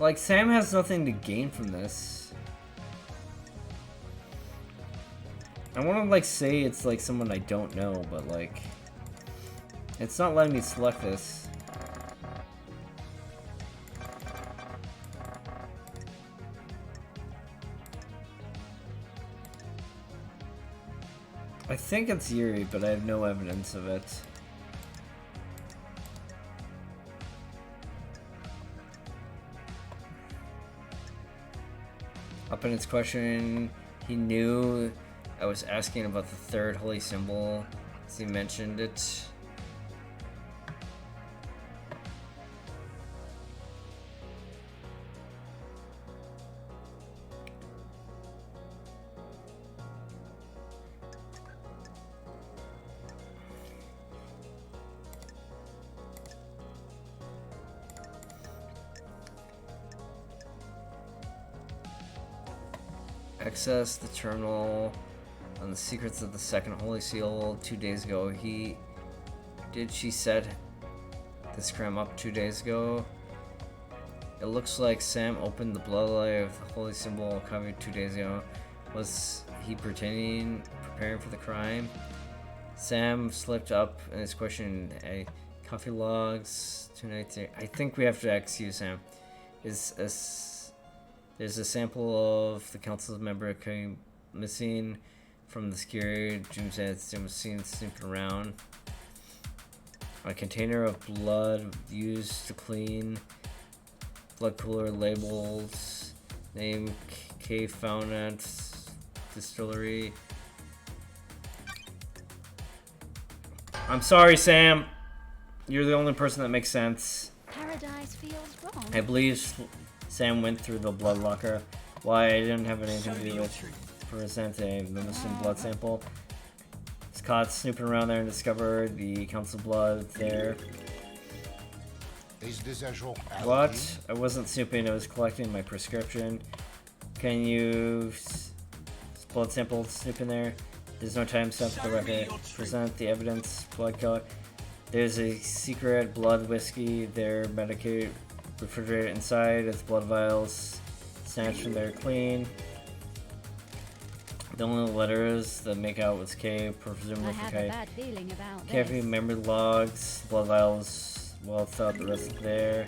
Like, Sam has nothing to gain from this. I want to, like, say it's, like, someone I don't know, but, like... It's not letting me select this. I think it's Yuri, but I have no evidence of it. Up in its question, he knew I was asking about the third holy symbol, as he mentioned it. Access the terminal on the secrets of the second holy seal 2 days ago. She set this crime up 2 days ago. It looks like Sam opened the bloodlight of the holy symbol copy 2 days ago. Was he preparing for the crime? Sam slipped up in his question. Coffee logs 2 nights. I think we have to excuse Sam. There's a sample of the council's member came missing from the scary June said Sam was seen snooping around. A container of blood used to clean blood cooler labels. Name K found at distillery. I'm sorry, Sam. You're the only person that makes sense. Paradise feels wrong. I believe Sam went through the blood locker. Why I didn't have anything to do with presenting the missing blood sample. Was caught snooping around there and discovered the council blood there. What? I wasn't snooping, I was collecting my prescription. Can you blood sample snoop in there? There's no time stamp for the record. Present the evidence, blood color. There's a secret blood whiskey there, medicated refrigerator inside. It's blood vials snatched from there clean. The only letters that make out was K, presumably for K. I have a bad feeling about Carefully this. remembered logs, blood vials, well thought the rest is there.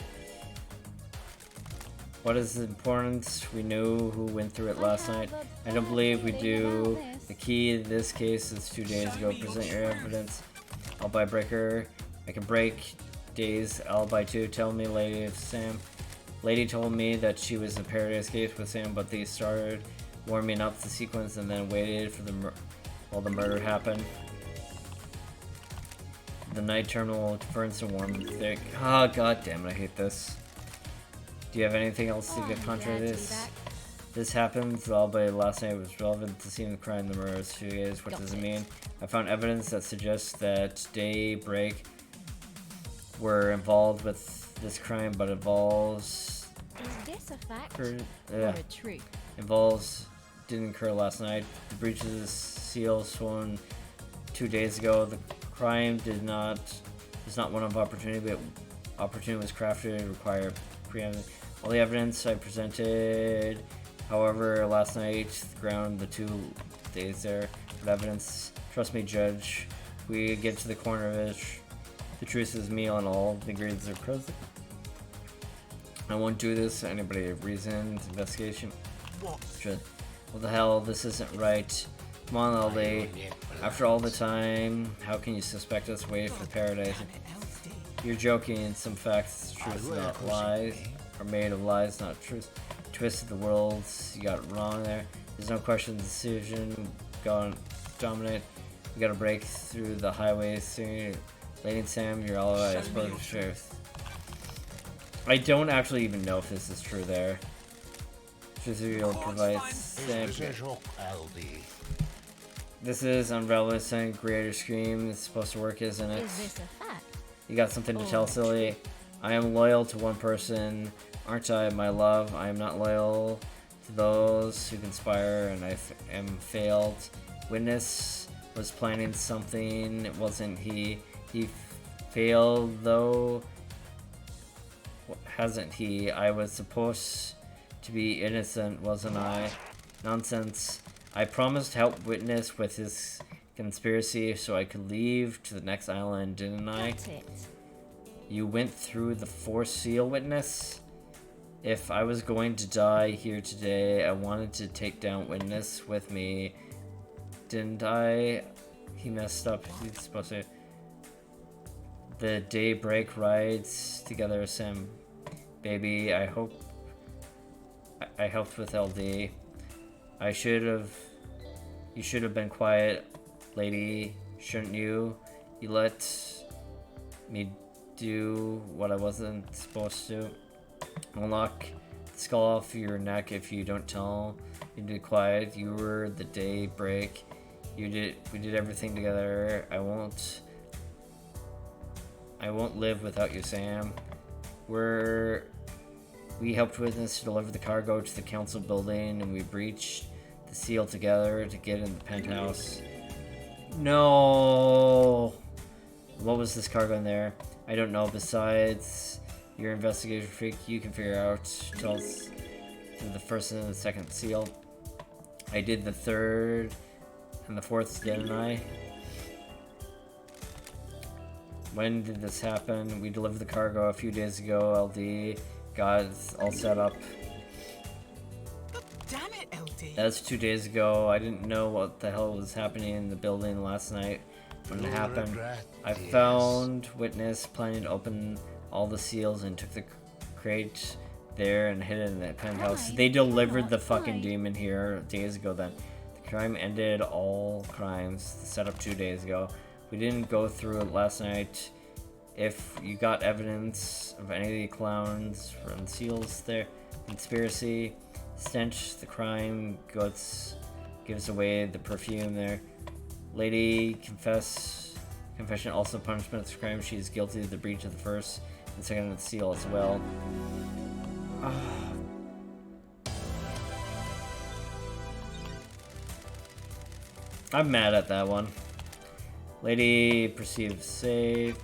What is important? We knew who went through it last night. I don't believe we do. The key in this case is 2 days ago. Present your evidence. Alibi breaker. I can break days. Alibi 2. Tell me, Lady of Sam. Lady told me that she was in Paradise Gate with Sam, but they started warming up the sequence and then waited for while the murder happened. The night terminal furnace and warm thick. Ah, god damn it! I hate this. Do you have anything else to get contra this? This happened. The alibi last night was relevant to seeing the crime. The murder was 2 days. What does it mean? I found evidence that suggests that Daybreak were involved with this crime, but involves. Is this a fact or or a truth? Involves didn't occur last night. The breach of the seal swung 2 days ago. The crime is not one of opportunity, but opportunity was crafted and required preemptive. All the evidence I presented, however, last night ground the 2 days there. But evidence, trust me, Judge. We get to the corner of it. The truth is me on all the grades are present. I won't do this. Anybody have reasoned investigation? What the hell? This isn't right. Come on, LD. After all the time, how can you suspect us waiting for paradise? You're joking. Some facts, truth, not lies, are made of lies, not truth. Twisted the world. You got it wrong there. There's no question. The decision gone dominate. You gotta break through the highways. Lady Sam, you're all right. I suppose it's truth. I don't actually even know if this is true there. Truth reveal provides Sam. This is unrealistic. Creator Scream. It's supposed to work, isn't it? Is this a fact? You got something to tell, silly. I am loyal to one person, aren't I, my love? I am not loyal to those who conspire, and I am failed. Witness was planning something. It wasn't he. He failed, though. hasn't he? I was supposed to be innocent, wasn't I? Nonsense. I promised to help Witness with his conspiracy so I could leave to the next island, didn't I? Got it. You went through the Force Seal, Witness? If I was going to die here today, I wanted to take down Witness with me. Didn't I? He messed up. He's supposed to... The daybreak rides together, Sam. Baby, I hope... I helped with LD. I should have... You should have been quiet, lady. Shouldn't you? You let me do what I wasn't supposed to. I'll knock the skull off your neck if you don't tell me to be quiet. You were the daybreak. We did everything together. I won't live without you, Sam. We helped Witness to deliver the cargo to the council building, and we breached the seal together to get in the penthouse. No! What was this cargo in there? I don't know. Besides, your investigation freak, you can figure out. Tell us the first and the second seal. I did the third and the fourth, didn't I? When did this happen? We delivered the cargo a few days ago, LD. Got it all set up. Damn it, LD. That's 2 days ago. I didn't know what the hell was happening in the building last night when it happened. I found Witness planning to open all the seals and took the crate there and hid it in the penthouse. Why? They delivered the Why? fucking demon here days ago then. The crime ended all crimes. Set up 2 days ago. We didn't go through it last night. If you got evidence of any of the clowns from seals there, conspiracy, stench, the crime, goats, gives away the perfume there. Lady, confession, also punishment of the crime. She is guilty of the breach of the first and second of the seal as well. I'm mad at that one. Lady, perceived safe.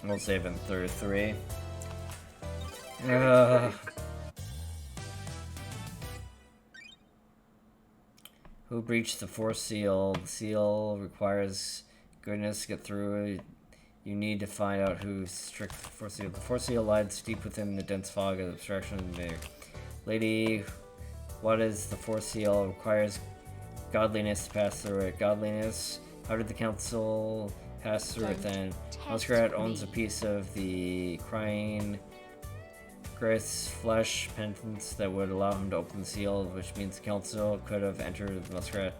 We'll save in 33. Who breached the Force Seal? The seal requires goodness to get through. You need to find out who strict the Force Seal. The Force Seal lies deep within the dense fog of obstruction. Lady, what is the Force Seal? It requires godliness to pass through it. Godliness? How did the council pass through it then? Muskrat owns a piece of the crying Grace flesh penance that would allow him to open the seal, which means the council could have entered the Muskrat.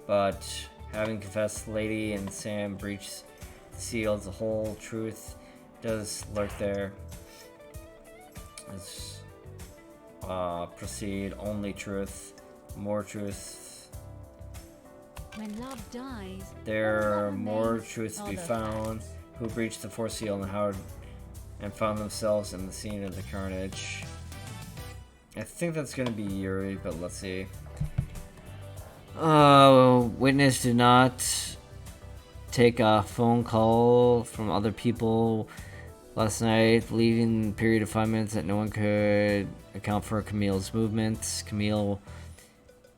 But having confessed Lady and Sam breached the seals, the whole truth does lurk there. Let's proceed. Only truth. More truth. When love dies, There are all more remains truths to be other found. facts. Who breached the Force Seal and found themselves in the scene of the carnage. I think that's gonna be Yuri, but let's see. Witness did not take a phone call from other people last night, leaving a period of 5 minutes that no one could account for Camille's movements. Camille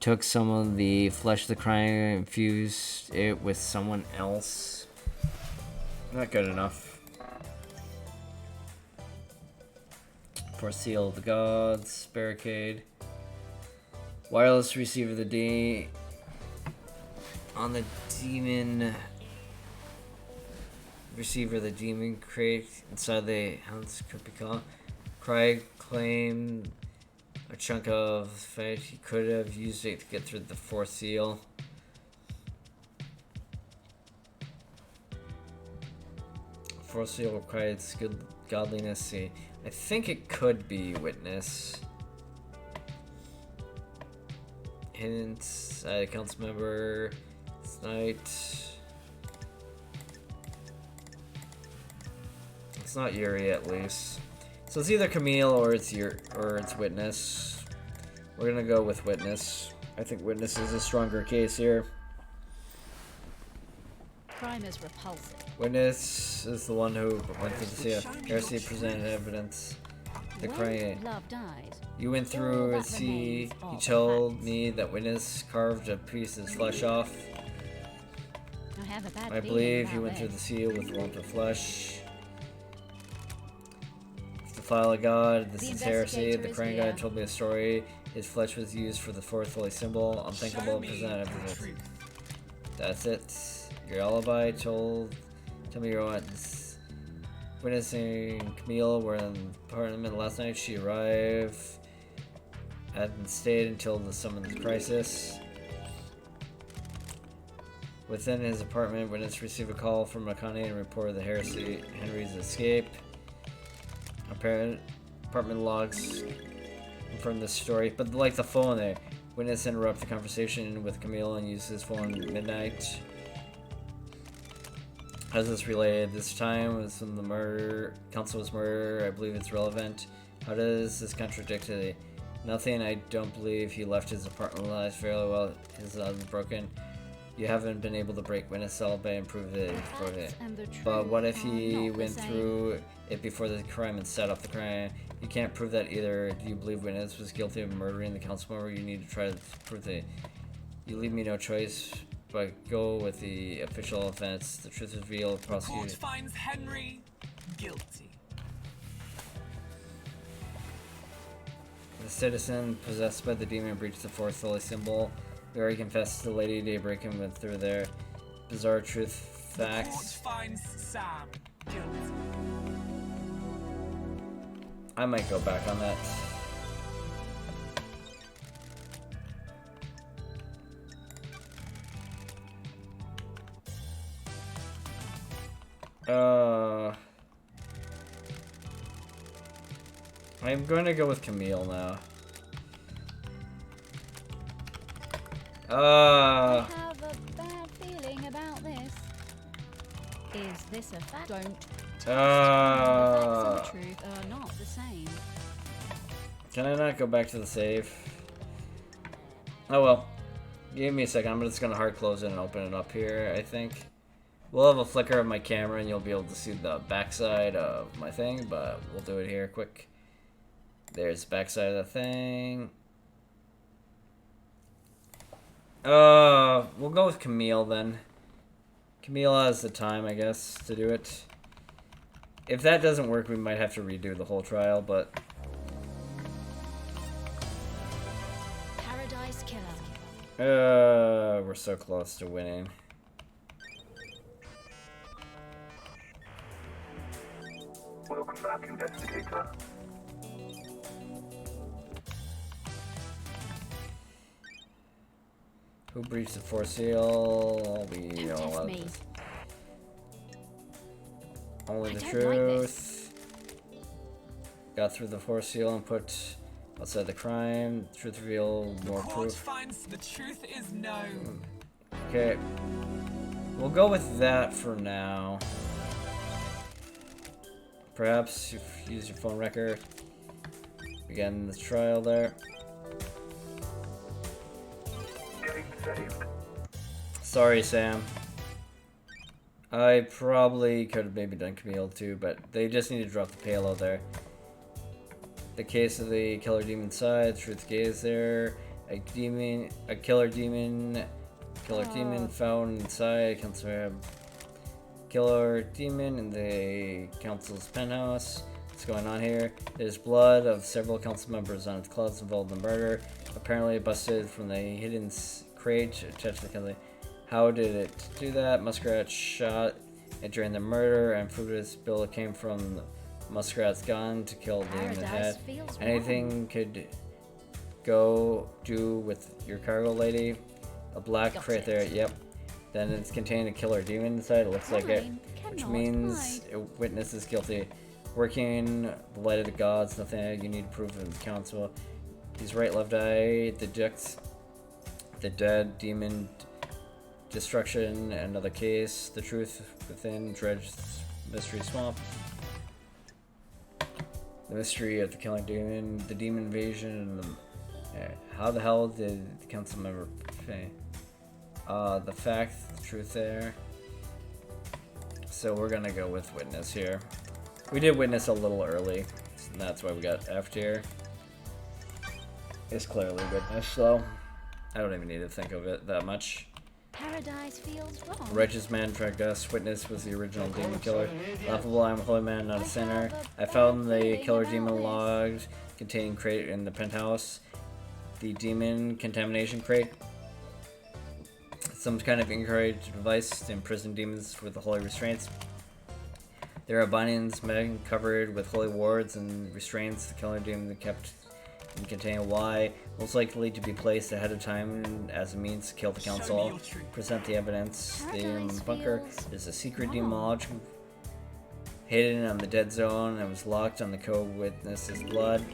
took some of the flesh of the crime and infused it with someone else. Not good enough. For Seal of the Gods, Barricade. Wireless receiver of the on the demon receiver of the demon crate inside the Hound's Kupika. Craig claimed a chunk of fate. He could have used it to get through the Fourth Seal. Fourth Seal requires good godliness. See, I think it could be Witness. Hint, council member tonight. It's not Yuri at least. So it's either Camille or it's Witness. We're gonna go with Witness. I think Witness is a stronger case here. crime is repulsive. Witness is the one who went through the sea. Heresy presented evidence. The When crime. love dies, You went through a sea. He told me that Witness carved a piece of his flesh off. I have a bad I feeling believe he about went through the this. seal with a lump of flesh. It's the file of God. This The is heresy. investigator The is Crane here. guy told me a story. His flesh was used for the fourth holy symbol. Unthinkable. Present evidence. That's it. Your alibi told. Tell me your ones. Witness and Camille were in the apartment last night. She arrived and stayed until the summons crisis. Within his apartment, Witness received a call from Akane and reported the Henry's escape. Apartment logs confirm this story, but like the phone there, Witness interrupted the conversation with Camille and used his phone at midnight. As this related, this time was when the murder, council was murdered. I believe it's relevant. How does this contradict today? Nothing. I don't believe he left his apartment alive fairly well. His unbroken. You haven't been able to break Witness alibi and prove that he broke it. But what if he went through it before the crime and set up the crime? You can't prove that either. Do you believe Witness was guilty of murdering the council member? You need to try to prove that. You leave me no choice. But go with the official offense. The truth is revealed. Prosecuted. Court finds Henry guilty. The citizen possessed by the demon breached the fourth holy symbol. We already confessed to Lady Daybreak and went through their bizarre truth facts. Court finds Sam guilty. I might go back on that. I'm going to go with Camille now. I have a bad feeling about this. Is this a fact? Don't. The facts and the truth are not the same. Can I not go back to the save? Oh well. Give me a second. I'm just going to hard close it and open it up here, I think. We'll have a flicker of my camera and you'll be able to see the backside of my thing, but we'll do it here quick. There's the backside of the thing. We'll go with Camille then. Camille has the time, I guess, to do it. If that doesn't work, we might have to redo the whole trial, but... Paradise Killer. We're so close to winning. Welcome back, investigator. Who breached the force seal? We Don't know test about me. this. Only I the don't like truth. Got through the force seal and put outside the crime. Truth reveal more Court proof. finds the truth is known. Okay. We'll go with that for now. Perhaps if you use your phone record. Begin the trial there. Getting saved. Sorry, Sam. I probably could have maybe done Camille too, but they just need to drop the payload there. The case of the killer demon side, truth gaze there. A killer demon found inside killer demon in the council's penthouse. What's going on here? There's blood of several council members on its clothes involved in the murder. Apparently busted from the hidden crate attached to the killer. How did it do that? Muskrat shot it during the murder, and Fruitus Bill came from Muskrat's gun to kill the demon head. Feels Anything wrong. could go do with your cargo, lady. A black Got crate it. there, yep. Then it's contained a killer demon inside, it looks like it. Mine Which cannot means hide. a witness is guilty. Working the light of the gods, nothing you need to prove in the council. He's right, left eye, the dead demon destruction, another case, the truth within Dredge's mystery swamp. The mystery of the killing demon, the demon invasion, and how the hell did the council member pay? The fact, the truth there. so we're gonna go with Witness here. We did Witness a little early, and that's why we got F tier. It's clearly Witness, though. I don't even need to think of it that much. Paradise feels wrong. Righteous man tried us. Witness was the original demon killer. Laughable, I'm a holy man, not a sinner. I found the killer demon logs containing crate in the penthouse. The demon contamination crate. Some kind of incorrect device to imprison demons with the holy restraints. There are bindings men covered with holy wards and restraints. The killer demon kept and contain Y, most likely to be placed ahead of time as a means to kill the council. Present the evidence. The bunker is a secret demon lodge hidden on the dead zone and was locked on the co-witness's blood.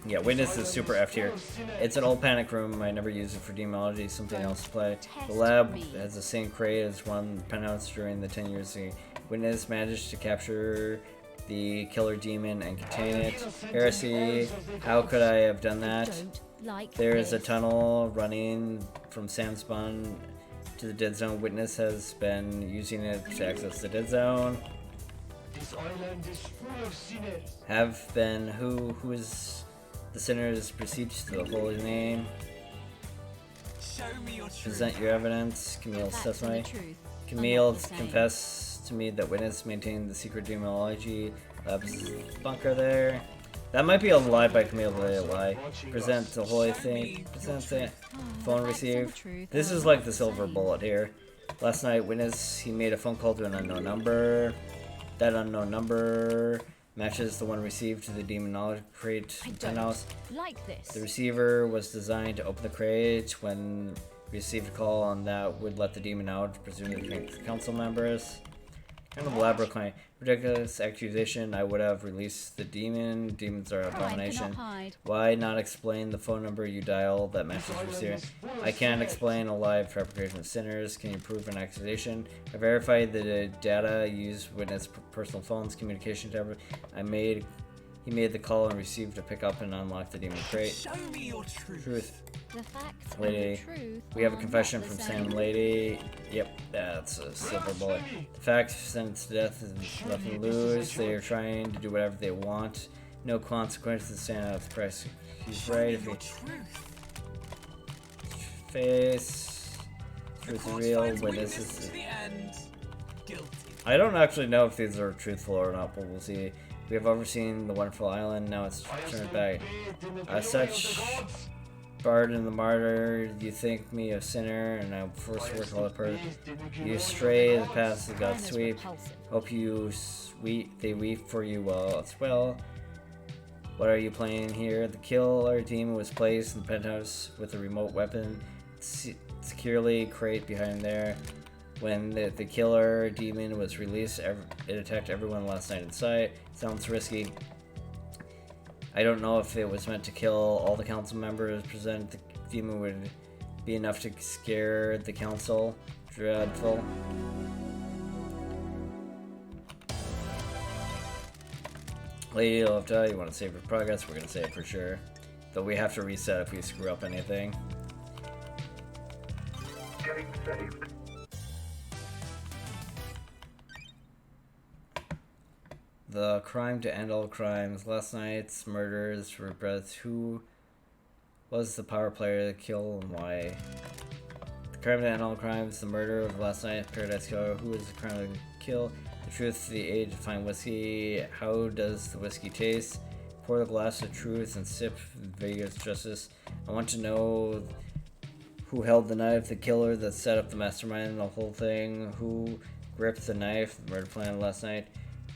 Yeah, Witness is super F tier. It's an old panic room. I never use it for demonology, something else to play. The lab has the same crate as one penthouse during the 10 years. The Witness managed to capture the killer demon and contain it. Heresy, how could I have done that? There is a tunnel running from Sandspawn to the dead zone. Witness has been using it to access the dead zone. This island is full of sinners. Have been who is the sinners proceeds to the holy name. Show me your truth. Present your evidence. Camille's Facts and the testimony. truth are Camille not the same. confessed to me that Witness maintained the secret demonology lab's bunker there. That might be a lie by Camille, but a lie. Present the holy thing. Present the phone Facts and the received. truth This are is not like the the silver same. bullet here. Last night, Witness, he made a phone call to an unknown number. That unknown number matches the one received to the demonology crate I in don't penthouse. like this. The receiver was designed to open the crate when received a call on that would let the demon out, presumably the council members. Kind of elaborate claim. Ridiculous accusation. I would have released the demon. Demons are Pride abomination. cannot hide. Why not explain the phone number you dial that matches receiver? I can't explain a live fabrication of sinners. Can you prove an accusation? I verified the data used Witness personal phones communication tablet. He made the call and received a pickup and unlocked the demon crate. Show me your truth. Truth. The facts Lady, and the truth we have a are confession not the from same. Sam Lady. Yep, that's a silver bullet. The fact sentenced to death is nothing to lose. They are trying to do whatever they want. No consequences stand out of the price. He's Show right me if your he truth. face. The Truth is court real. finds Witness witness is. to the end. Guilty. I don't actually know if these are truthful or not, but we'll see. We have overseen the wonderful island. Now it's turned back. As such, Bard and the Martyr, you think me a sinner, and I first work all the part. You stray the paths of God's Crime is sweep. repulsive. Hope they weep for you well as well. What are you playing here? The killer demon was placed in the penthouse with a remote weapon, securely crate behind there. When the killer demon was released, it attacked everyone last night inside. Sounds risky. I don't know if it was meant to kill all the council members. Present the demon would be enough to scare the council. Dreadful. Lady Lofta, you want to save your progress? We're going to save for sure. Though we have to reset if we screw up anything. Getting saved. The crime to end all crimes. Last night's murders regrets. Who was the power player to kill and why? The crime to end all crimes. The murder of last night. Paradise Killer. Who is the crime to kill? The truth. The age to find whiskey. How does the whiskey taste? Pour the glass of truth and sip Vegas justice. I want to know who held the knife. The killer that set up the mastermind. The whole thing. Who gripped the knife. The murder plan last night.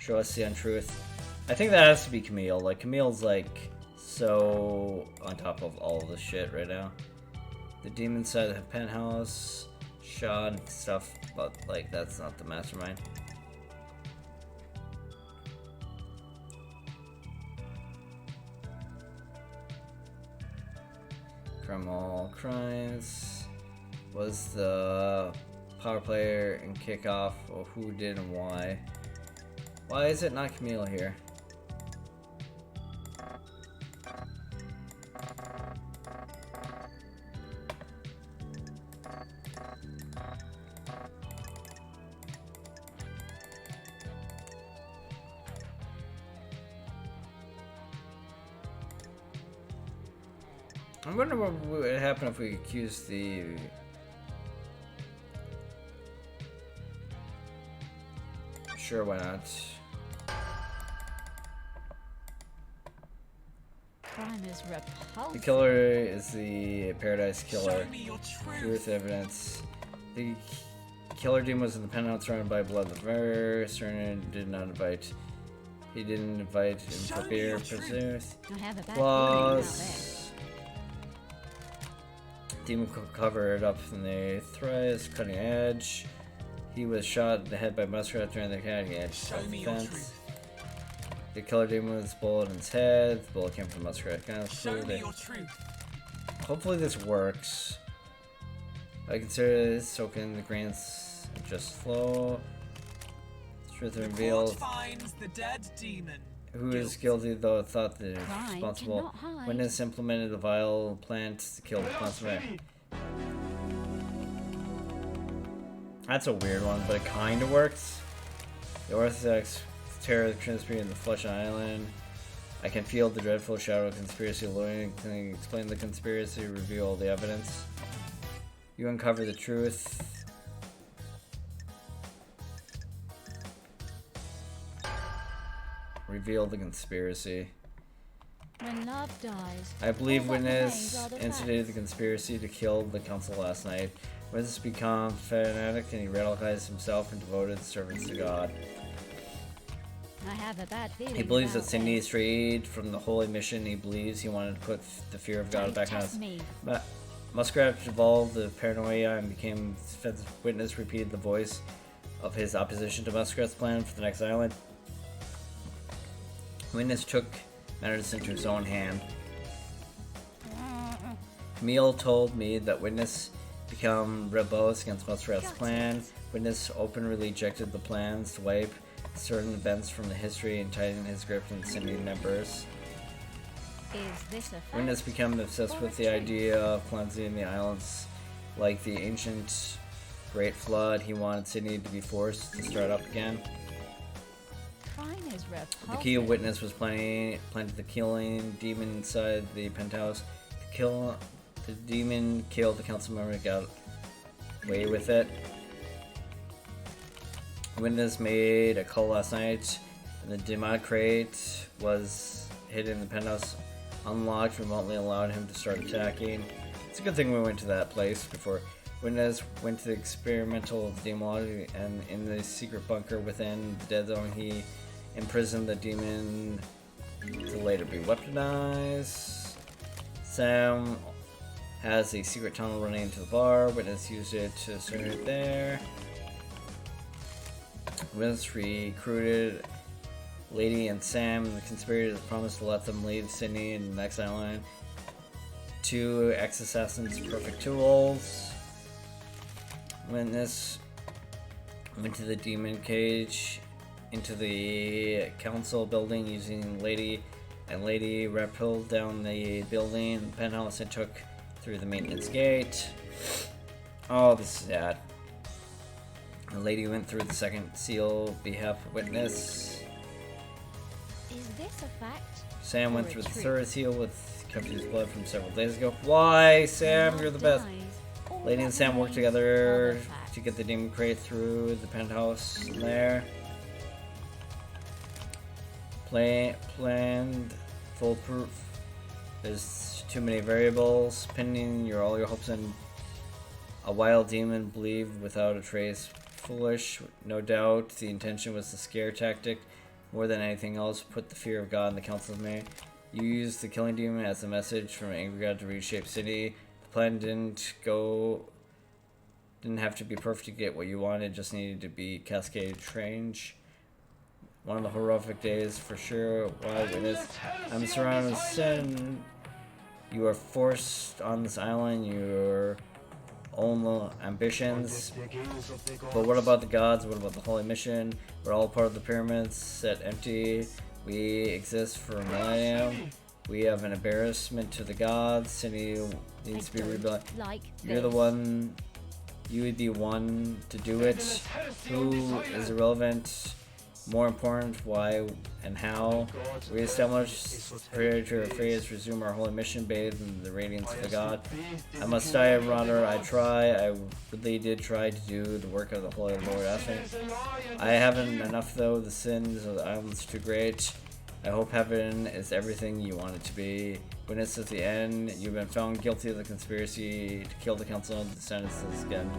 Show us the untruth. I think that has to be Camille. Like, Camille's, like, so on top of all of this shit right now. The demon side of the penthouse, shot and stuff, but, like, that's not the mastermind. Criminal crimes. Was the power player in kickoff, or who did and why? Why is it not Camille here? I wonder what would happen if we accused the... Sure, why not? Crime is repulsive. The killer is the Paradise Killer. Show me your truth. Truth evidence. The killer demon was in the penthouse surrounded by blood of murder. Cernan did not invite. He didn't invite him Show for me beer. your truth. Presumes. I have a bad feeling about this. Plus. Demon covered up in the threads, cutting edge. He was shot in the head by Muskrat during the cutting edge Show me your self-defense. truth. The killer demon was bullet in his head. The bullet came from Muskrat. Show me your truth. Hopefully this works. I consider this soaking the grains just flow. Truth The court revealed. finds the dead demon. Who is guilty though thought that it was Crime responsible. cannot hide. Witness implemented a vile plant to kill the consummate. That's a weird one, but it kinda works. The Orthodox terror of conspiracy in the Flesh Island. I can feel the dreadful shadow of conspiracy looming. Can you explain the conspiracy, reveal all the evidence? You uncover the truth. Reveal the conspiracy. When love dies, I believe all that remains Witness are the instigated the facts. conspiracy to kill the council last night. Witness became fanatic and he radicalized himself and devoted servants to God. I have a bad feeling. He believes that about Cindy this. strayed from the holy mission. He believes he wanted to put the fear of God Don't back on test us. me. Muskrat evolved the paranoia and became Witness repeated the voice of his opposition to Muskrat's plan for the next island. Witness took matters into his own hand. Camille told me that Witness became rebellious against Muskrat's plan. Witness openly rejected the plans to wipe certain events from the history and tighten his grip on Cindy members. Is this a fact? Witness became obsessed or with a the truth? idea of cleansing the islands like the ancient Great Flood. He wanted Sydney to be forced to start up again. Crime is repulsive. The key of Witness was planted the killing demon inside the penthouse. The demon killed the council member and got away with it. Witness made a call last night, and the demonic crate was hidden in the penthouse. Unlocked remotely allowed him to start attacking. It's a good thing we went to that place before. Witness went to the experimental demon, and in the secret bunker within the dead zone, he imprisoned the demon to later be weaponized. Sam has a secret tunnel running into the bar. Witness used it to circulate there. Witness recruited Lady and Sam, and the conspirators promised to let them leave Sydney and the next island. 2 ex-assassins, perfect tools. Witness went to the demon cage, into the council building using Lady, and Lady rappelled down the building, the penthouse, and took through the maintenance gate. Oh, this is sad. The lady went through the second seal, behalf of Witness. Is this a fact? Sam went or a through the truth? third seal with Kempy's blood from several days ago. Why, Sam? When You're the love best. dies, all Lady that and Sam worked remains together are the facts. to get the demon crate through the penthouse there. Planned foolproof. There's too many variables. Pinning all your hopes on a wild demon believed without a trace. Foolish, no doubt. The intention was the scare tactic. More than anything else, put the fear of God in the council's mind. You used the killing demon as a message from an angry God to reshape city. The plan didn't have to be perfect to get what you wanted, just needed to be cascade strange. One of the horrific days for sure. Why Witness? I'm surrounded with sin. You are forced on this island, your own ambitions. But what about the gods? What about the holy mission? We're all part of the pyramids, set empty. We exist for a millennium. We have an embarrassment to the gods. City needs to be rebuilt. Like You're the this. one. You would be one to do it. Who is irrelevant? More important, why and how. Reestablish Praetor Phrase, resume our holy mission bathed in the radiance of the god. I must die, Marauder. I really did try to do the work of the Holy Lord asked me. I haven't enough though, the sins of the island's too great. I hope heaven is everything you want it to be. Witness at the end, you've been found guilty of the conspiracy to kill the council. The sentence is again.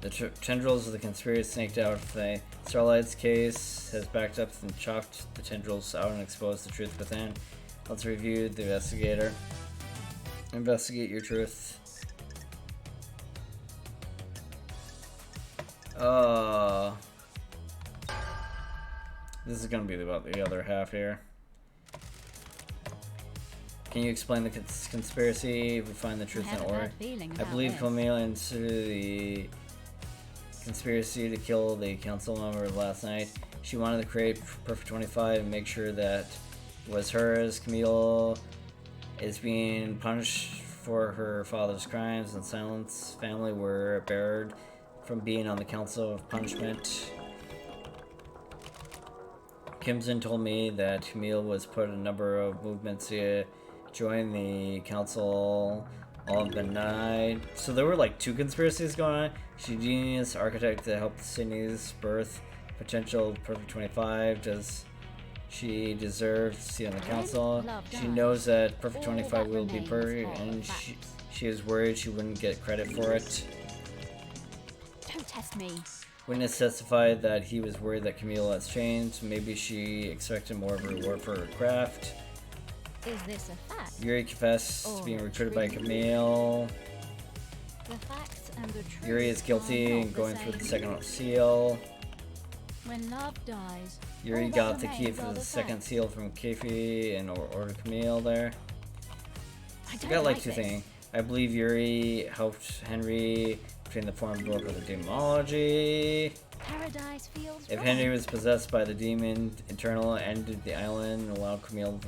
The tendrils of the conspiracy snaked out of the Starlight's case has backed up and chopped the tendrils out and exposed the truth within. Let's review the investigator. Investigate your truth. This is gonna be about the other half here. Can you explain the conspiracy? We find the truth in order. I believe Camille into the conspiracy to kill the council member last night. She wanted to create Perfect 25 and make sure that it was hers. Camille is being punished for her father's crimes, and Silent's family were barred from being on the Council of Punishment. Kimson told me that Camille was put in a number of movements to join the council, all have been denied. So there were like 2 conspiracies going on. She's a genius architect to help Sydney's birth potential Perfect 25. Does she deserve to see on the council? She knows that Perfect 25 will be perfect, and she is worried she wouldn't get credit for it. Don't test me. Witness testified that he was worried that Camille has changed. Maybe she expected more of a reward for her craft. Is this a fact? Yuri confessed to being recruited by Camille. The facts and the truth Yuri is guilty are and not going the through the same. second seal. When love dies, Yuri all that got the key remains for are the the second facts. seal from Kefi and ordered Camille there. I I don't got like like 2 this. things. I believe Yuri helped Henry obtain the form book of the demonology. Paradise feels If wrong. Henry was possessed by the demon Internal, ended the island and allowed Camille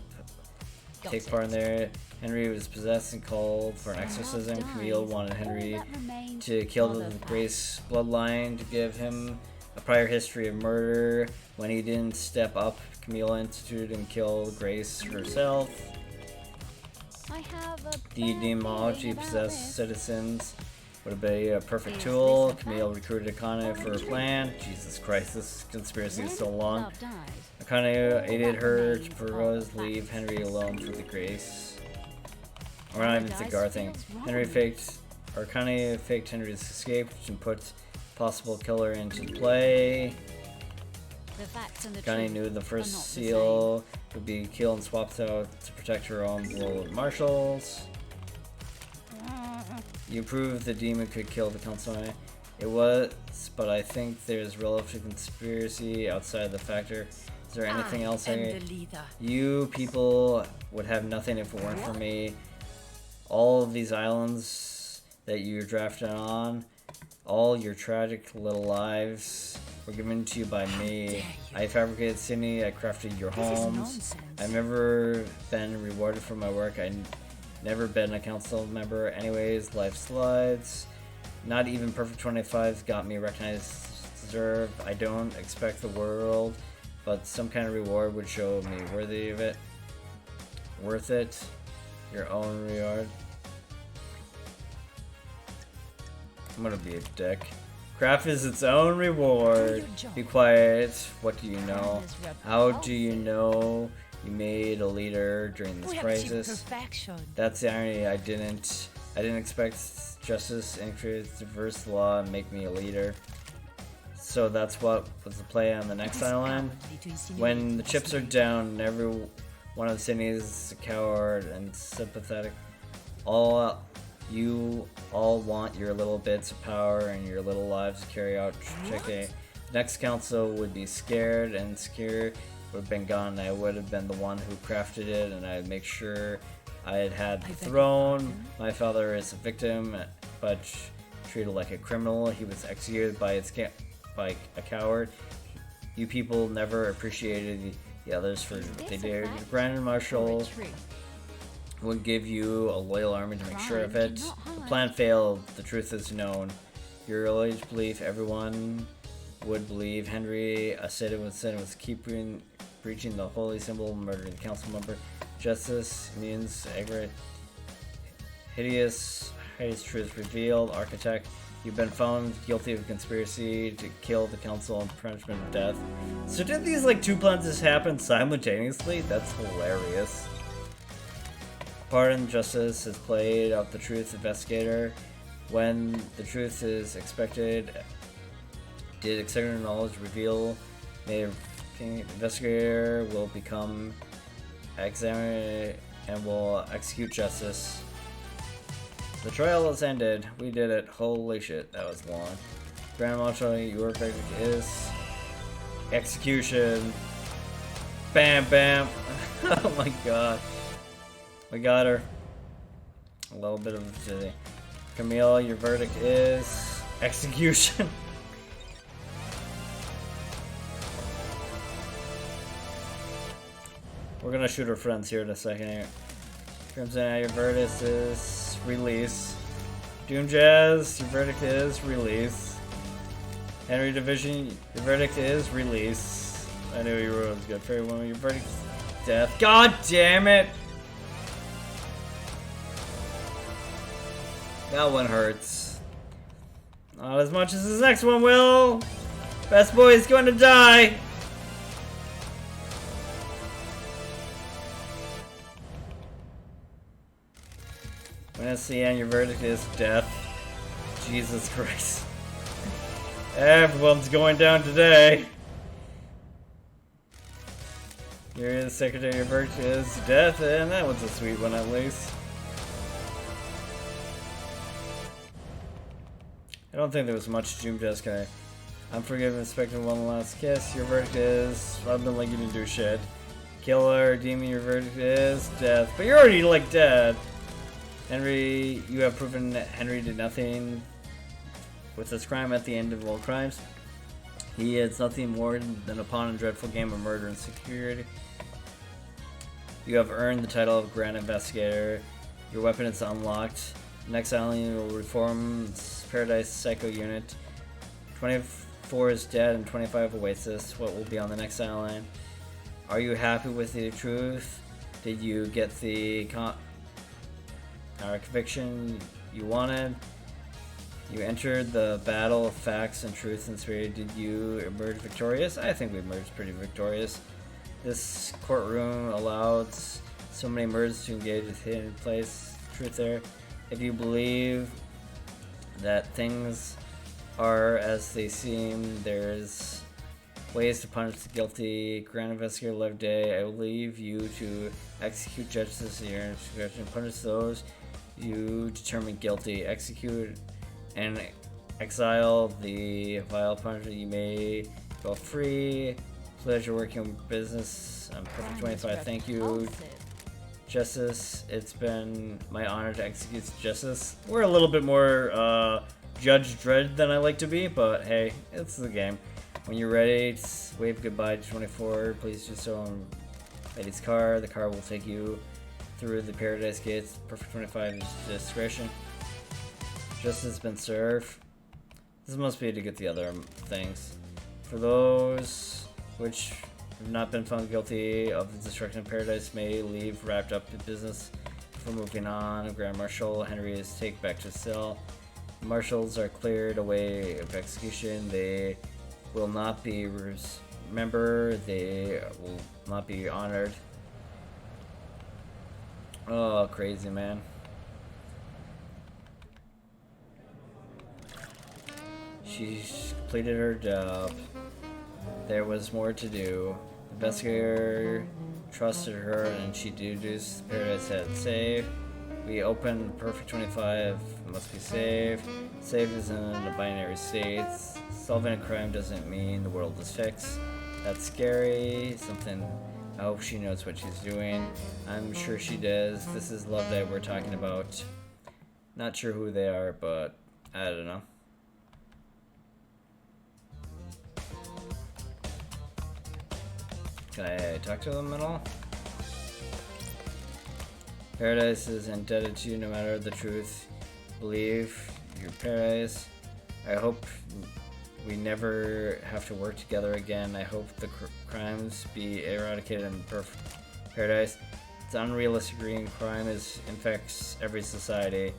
to take part in there. Henry was possessed and called for an When love exorcism. dies, Camille wanted all Henry that remains to kill are the facts. Grace bloodline to give him a prior history of murder. When he didn't step up, Camille instituted and killed Grace herself. I have a The bad demonology feeling about possessed this. citizens would be a perfect Is tool. this a Camille fact recruited Akane or for a her truth? plan. Jesus Christ, this conspiracy is so When long. love dies, Akane aided her to remains propose, are the leave facts. Henry alone for the Grace. Or not even Paradise cigar thing. feels wrong. Akane faked Henry's escape and put possible killer into play. the facts and the Akane truth knew the are first not the seal would be killed and swapped out to protect her own blood marshals. You proved the demon could kill the councilman. It was, but I think there's relative conspiracy outside the factor. Is there anything else You people would have nothing if it weren't for me. All of these islands that you're drafted on, all your tragic little lives were given to you by me. I fabricated Sydney, I crafted your homes. I've never been rewarded for my work. I never been a council member. Anyways, life slides. Not even Perfect 25 got me recognized, deserved. I don't expect the world, but some kind of reward would show me worthy of it. Worth it. Your own reward. I'm gonna be a dick. Craft is its own reward. Be quiet. What do you know? How do you know you made a leader during this crisis? That's the irony. I didn't expect justice, increase, diverse law, and make me a leader. So that's what was the play on the next island. When the chips are down, every one of the cities is a coward and sympathetic. You all want your little bits of power and your little lives to carry out. The next council would be scared, and scared would have been gone. I would have been the one who crafted it, and I'd make sure I had the throne. My father is a victim, but treated like a criminal. He was executed by a coward. You people never appreciated the others for what they did. The Grand Marshal would give you a loyal army to make sure of it. The plan failed. The truth is known. Your alleged belief everyone would believe Henry, a Satan was breaching the holy symbol, murdering the council member. Justice means hideous truth revealed. Architect, you've been found guilty of conspiracy to kill the council and punishment of death. So did these like two plans just happen simultaneously? That's hilarious. Pardon, justice has played out the truth investigator. When the truth is expected, did external knowledge reveal the investigator will become examiner and will execute justice. The trial has ended. We did it. Holy shit, that was long. Grand Marshal, your verdict is execution. Bam, bam. Oh my god. We got her. A little bit of today. Camille, your verdict is execution. We're gonna shoot our friends here in a second here. Crimson, your verdict is release. Doom Jazz, your verdict is release. Henry Division, your verdict is release. I knew you were good. Fairy Woman, your verdict is death. God damn it! That one hurts. Not as much as this next one will. Best boy is going to die. When it's the end, your verdict is death. Jesus Christ. Everyone's going down today. You're the secretary, your verdict is death, and that one's a sweet one at least. I don't think there was much Doom Jessica. Unforgiven, expecting one last kiss. Your verdict is I've been like you didn't do shit. Killer, demon, your verdict is death. But you're already like dead. Henry, you have proven that Henry did nothing with this crime at the end of all crimes. He is nothing more than a pawn in a dreadful game of murder and security. You have earned the title of Grand Investigator. Your weapon is unlocked. Next island will reform Paradise Psycho Unit. 24 is dead and 25 awaits us. What will be on the next island? Are you happy with the truth? Did you get the conviction you wanted? You entered the battle of facts and truth and spirit. Did you emerge victorious? I think we emerged pretty victorious. This courtroom allowed so many murders to engage with hidden place truth there. If you believe that things are as they seem, there's ways to punish the guilty. Grand Investigator Live Day, I will leave you to execute justice in your discretion. Punish those you determine guilty. Execute and exile the vile punishment. You may go free. Pleasure working on business. I'm Perfect 25. Thank you. Justice, it's been my honor to execute justice. We're a little bit more Judge Dredd than I like to be, but hey, it's the game. When you're ready, wave goodbye to 24. Please do so on Lady's car. The car will take you through the Paradise Gates. Perfect 25 discretion. Justice has been served. This must be to get the other things. For those which have not been found guilty of the destruction of paradise may leave wrapped up in business before moving on. Grand Marshal Henry is taken back to cell. Marshals are cleared away of execution. They will not be remembered. They will not be honored. Oh, crazy, man. She's completed her job. There was more to do. The investigator trusted her and she deduced Paradise had saved. We opened Perfect 25, must be saved. Save is in a binary state. Solving a crime doesn't mean the world is fixed. That's scary. Something. I hope she knows what she's doing. I'm sure she does. This is Love Day we're talking about. Not sure who they are, but I don't know. Can I talk to them at all? Paradise is indebted to you no matter the truth. Believe your paradise. I hope we never have to work together again. I hope the crimes be eradicated in paradise. It's unrealistic green crime infects every society.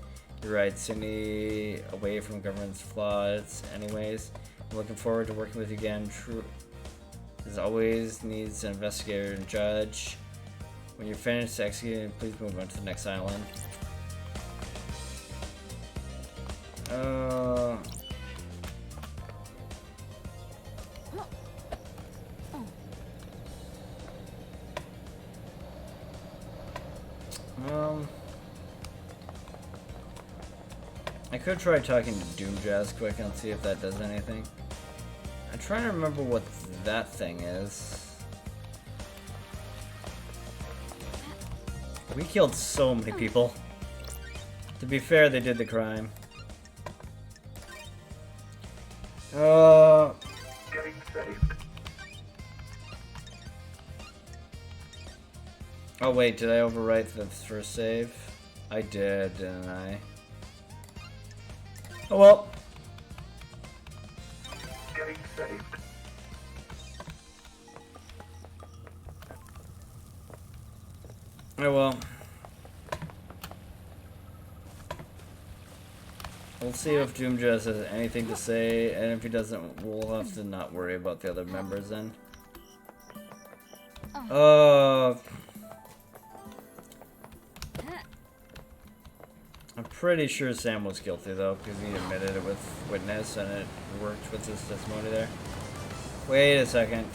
You're right, Sydney, away from government's flaws. Anyways, I'm looking forward to working with you again. True, as always, needs an investigator and judge. When you're finished executing, please move on to the next island. I could try talking to Doom Jazz quick and see if that does anything. I'm trying to remember what that thing is. We killed so many people. To be fair, they did the crime. Getting saved. Oh wait, did I overwrite the first save? I did, didn't I? Oh well. Getting saved. Oh well. We'll see if Doom Jazz has anything to say, and if he doesn't, we'll have to not worry about the other members then. I'm pretty sure Sam was guilty though, because he admitted it with witness and it worked with his testimony there. Wait a second.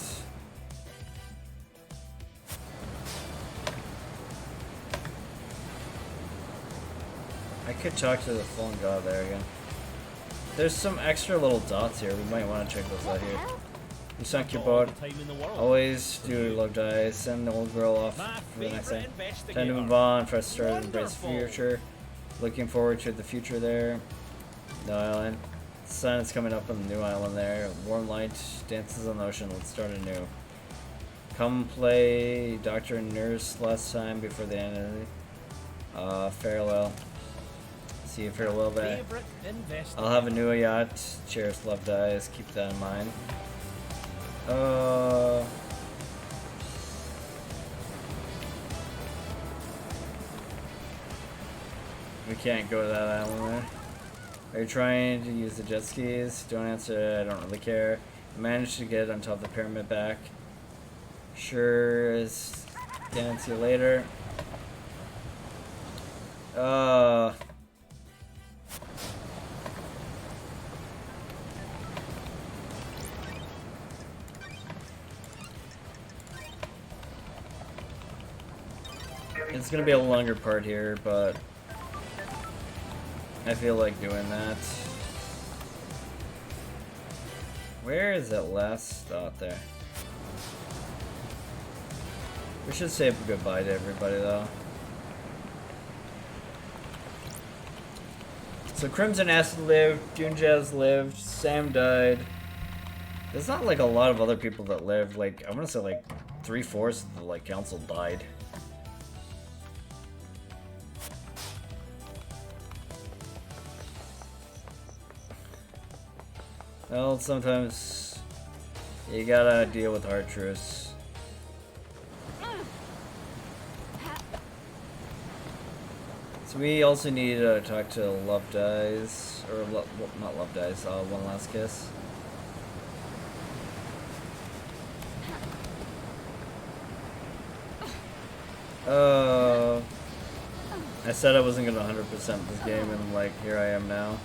I could talk to the fallen god there again. There's some extra little dots here. We might want to check those out here. You sunk your boat. Always do love dies. Send the old girl off for the next thing. Time to move on. Press start and embrace the future. Looking forward to the future there. The island. The sun is coming up on the new island there. Warm light dances on the ocean. Let's start anew. Come play doctor and nurse last time before the end of the farewell. See you farewell there. I'll have a new yacht. Cheers, love dies. Keep that in mind. We can't go to that island there. Are you trying to use the jet skis? Don't answer, I don't really care. I managed to get on top of the pyramid back. Sure is. Again, see you later. It's gonna be a longer part here, but I feel like doing that. Where is that last stop there? We should say goodbye to everybody though. So Crimson Acid lived, Doom Jazz lived, Sam died. There's not like a lot of other people that lived. Like I'm gonna say like 3/4 of the like council died. Well, sometimes you gotta deal with hard truths. So we also need to talk to Love Dies, or not Love Dies, One Last Kiss. I said I wasn't gonna 100% this game, and like here I am now.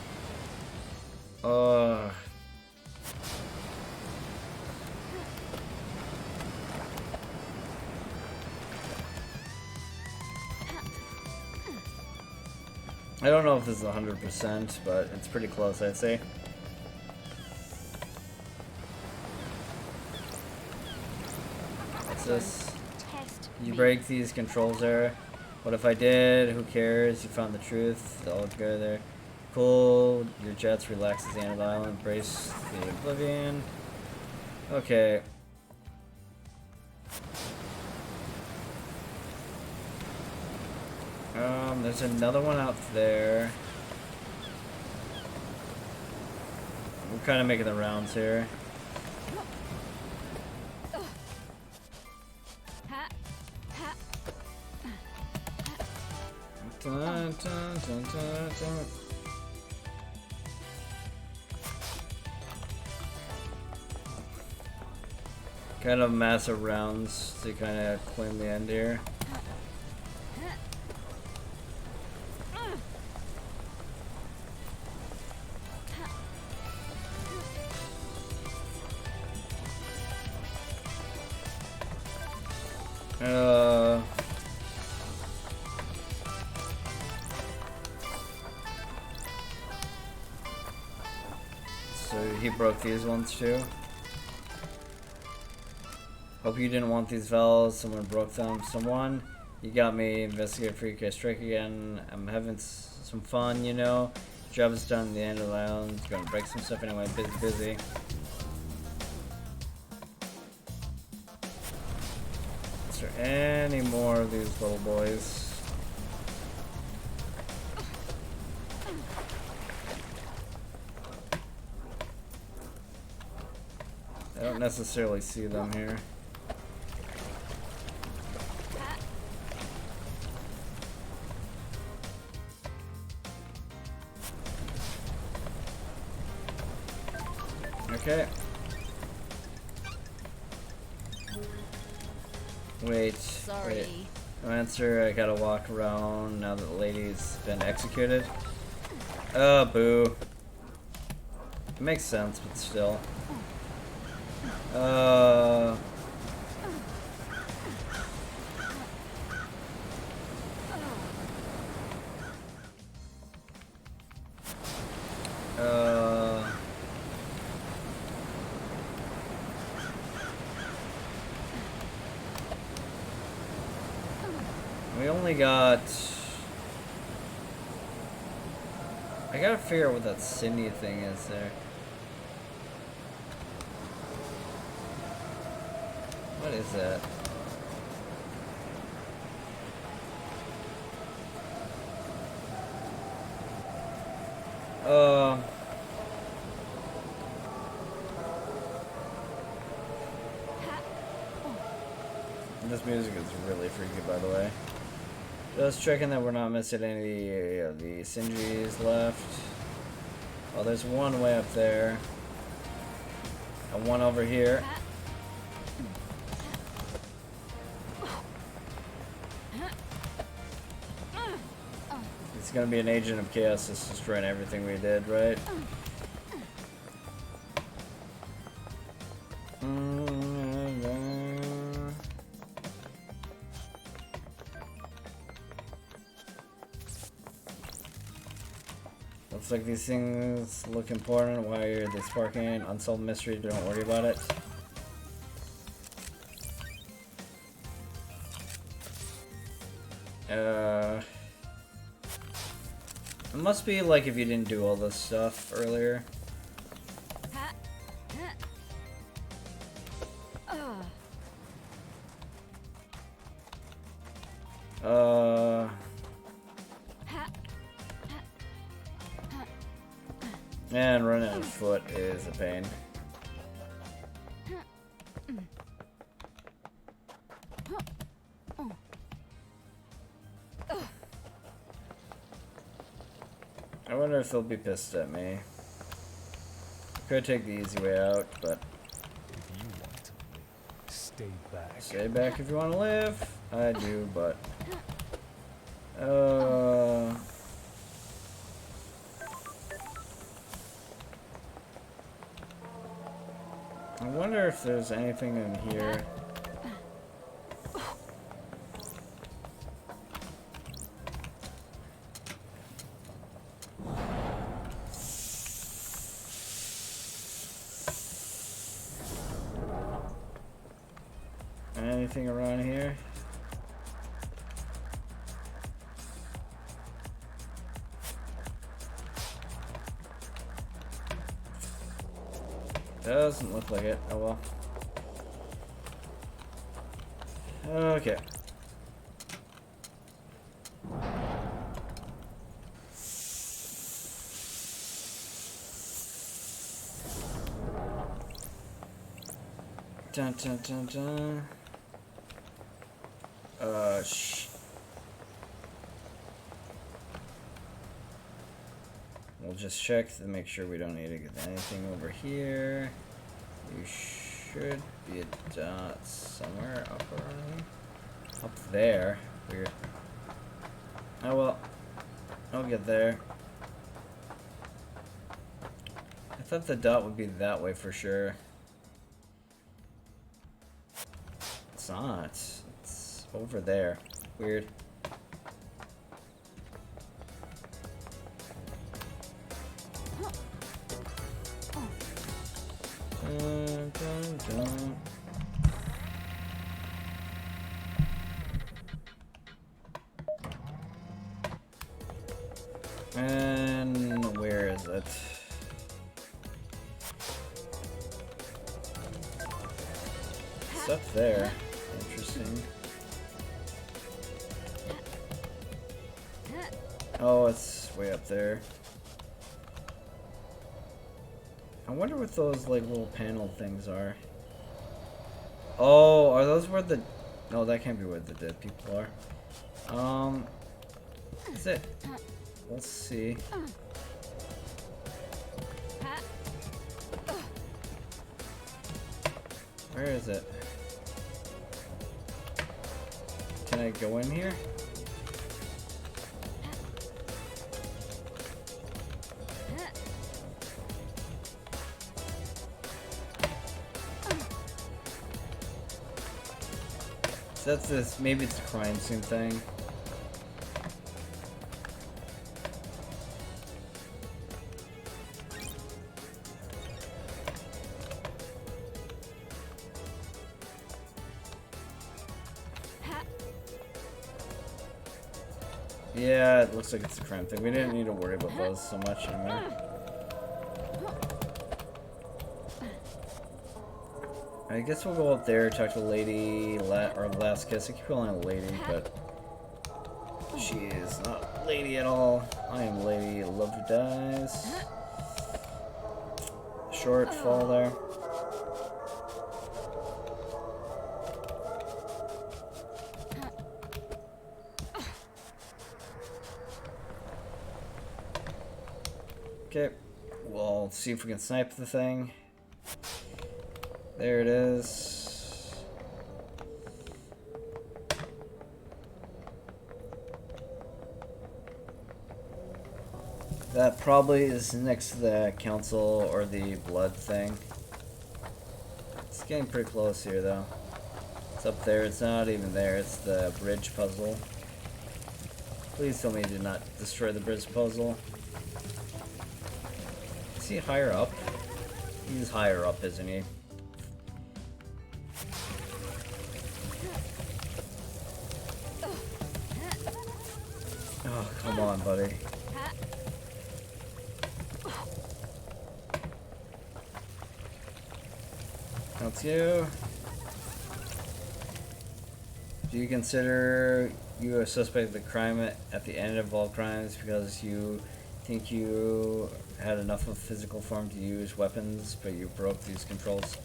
I don't know if this is 100%, but it's pretty close, I'd say. What's this? You break these controls there. What if I did? Who cares? You found the truth. All good there. Cool. Your jets relax at the end of the island. Brace the oblivion. Okay. There's another one out there. kind of making the rounds here. Dun, dun, dun, dun, dun. Kind of massive rounds to kind of claim the end here. So he broke these ones too. Hope you didn't want these valves. Someone broke them. Someone, you got me. Investigate free case strike again. I'm having some fun, you know. Job is done at the end of the island. Gonna break some stuff anyway. Busy. Is there any more of these little boys? I don't necessarily see them here. Okay. Wait. Sorry. Wait. No answer. I gotta walk around now that the lady's been executed. Oh, boo. It makes sense, but still. We only got... I gotta figure out what that Cindy thing is there. What is that? This music is really freaky, by the way. Just checking that we're not missing any of the Sinjis left. Oh, there's one way up there. And one over here. It's gonna be an agent of chaos that's destroying everything we did, right? Looks like these things look important. Why are they sparking? Unsolved mystery, don't worry about it. It must be like if you didn't do all this stuff earlier. And running on foot is a pain. I wonder if they'll be pissed at me. Could take the easy way out, but If you want to live, stay back. stay back if you want to live. I do, but I wonder if there's anything in here. Anything around here? Doesn't look like it. Oh well. Okay. Dun dun dun dun. We'll just check to make sure we don't need to get anything over here. You should be a dot somewhere up around. Up there. Weird. Oh well. I'll get there. I thought the dot would be that way for sure. It's not. It's over there. Weird. Dun, dun, dun. And where is it? It's up there. Interesting. Oh, it's way up there. I wonder what those like little panel things are. Oh, are those where the... No, that can't be where the dead people are. Is it? We'll see. Where is it? Can I go in here? So that's this, maybe it's a crime scene thing. Yeah, it looks like it's a crime thing. We didn't need to worry about those so much anymore. I guess we'll go up there, talk to Lady or Last Kiss. I keep calling her Lady, but she is not Lady at all. I am Lady Love Dies. Short fall there. Okay, we'll see if we can snipe the thing. There it is. That probably is next to the council or the blood thing. It's getting pretty close here though. It's up there, it's not even there, it's the bridge puzzle. Please tell me you did not destroy the bridge puzzle. Is he higher up? He's higher up, isn't he? Oh, come on, buddy. That's you. Do you consider you a suspect of the crime at the end of all crimes because you think you had enough of physical form to use weapons, but you broke these controls?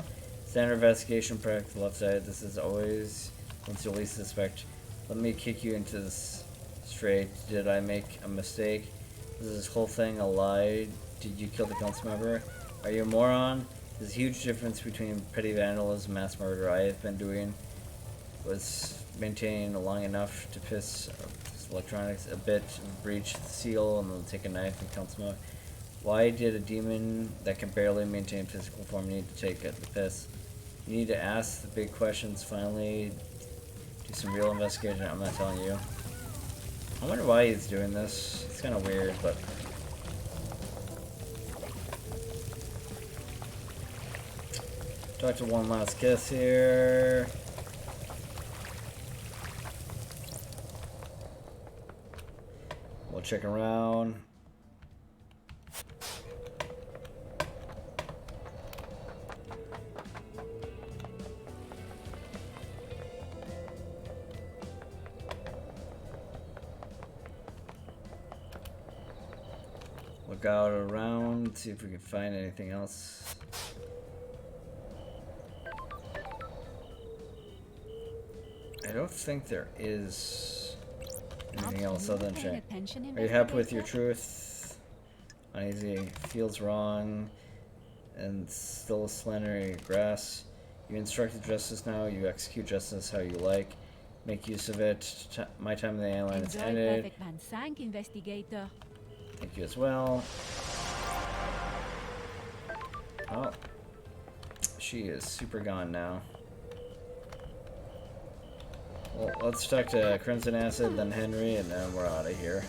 Standard investigation practice left side. This is always once you least suspect. Let me kick you into this straight. Did I make a mistake? Was this whole thing a lie? Did you kill the council member? Are you a moron? There's a huge difference between petty vandalism and mass murder. I have been doing was maintaining long enough to piss electronics a bit, breach the seal, and then take a knife and council member. Why did a demon that can barely maintain physical form need to take the piss? You need to ask the big questions. Finally, do some real investigation. I'm not telling you. I wonder why he's doing this. It's kind of weird, but... Talk to One Last Kiss here. We'll check around. Look out around, see if we can find anything else. I don't think there is anything Are else you other than paying check. attention, Are you happy with your investigator? truth? Uneasy. Feels wrong. And still slandering grass. You instructed justice now. You execute justice how you like. Make use of it. My time in the island is Enjoy ended. perfect man sank, investigator. Thank you as well. Oh. She is super gone now. Well, let's talk to Crimson Acid, then Henry, and then we're out of here.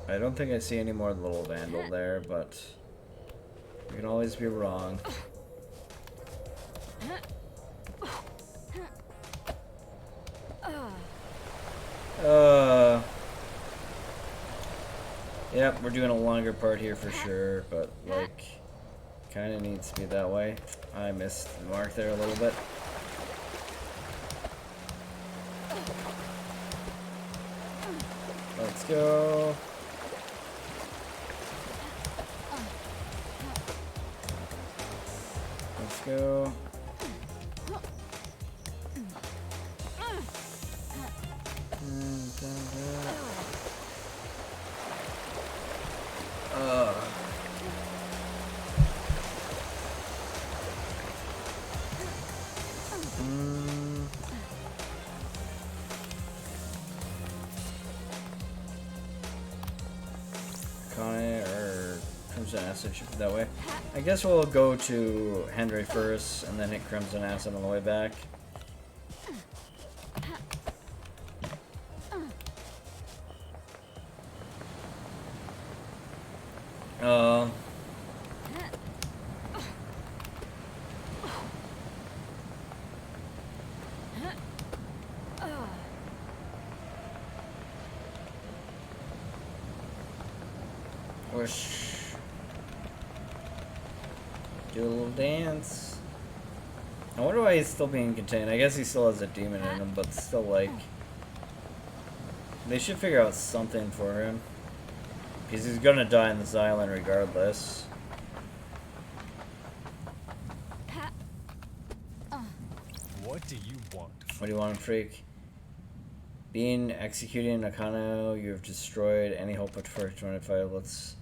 I don't think I see any more little vandal there, but you can always be wrong. Yep, we're doing a longer part here for sure, but like, kind of needs to be that way. I missed the mark there a little bit. Let's go. Let's go. Or Crimson Acid should be that way. I guess we'll go to Henry first and then hit Crimson Acid on the way back. Do a little dance. I wonder why he's still being contained. I guess he still has a demon in him, but still, like, they should figure out something for him. Because he's gonna die on this island regardless. What do you want? What do you want, freak? Being executing Nakano, you have destroyed any hope of First 25. Let's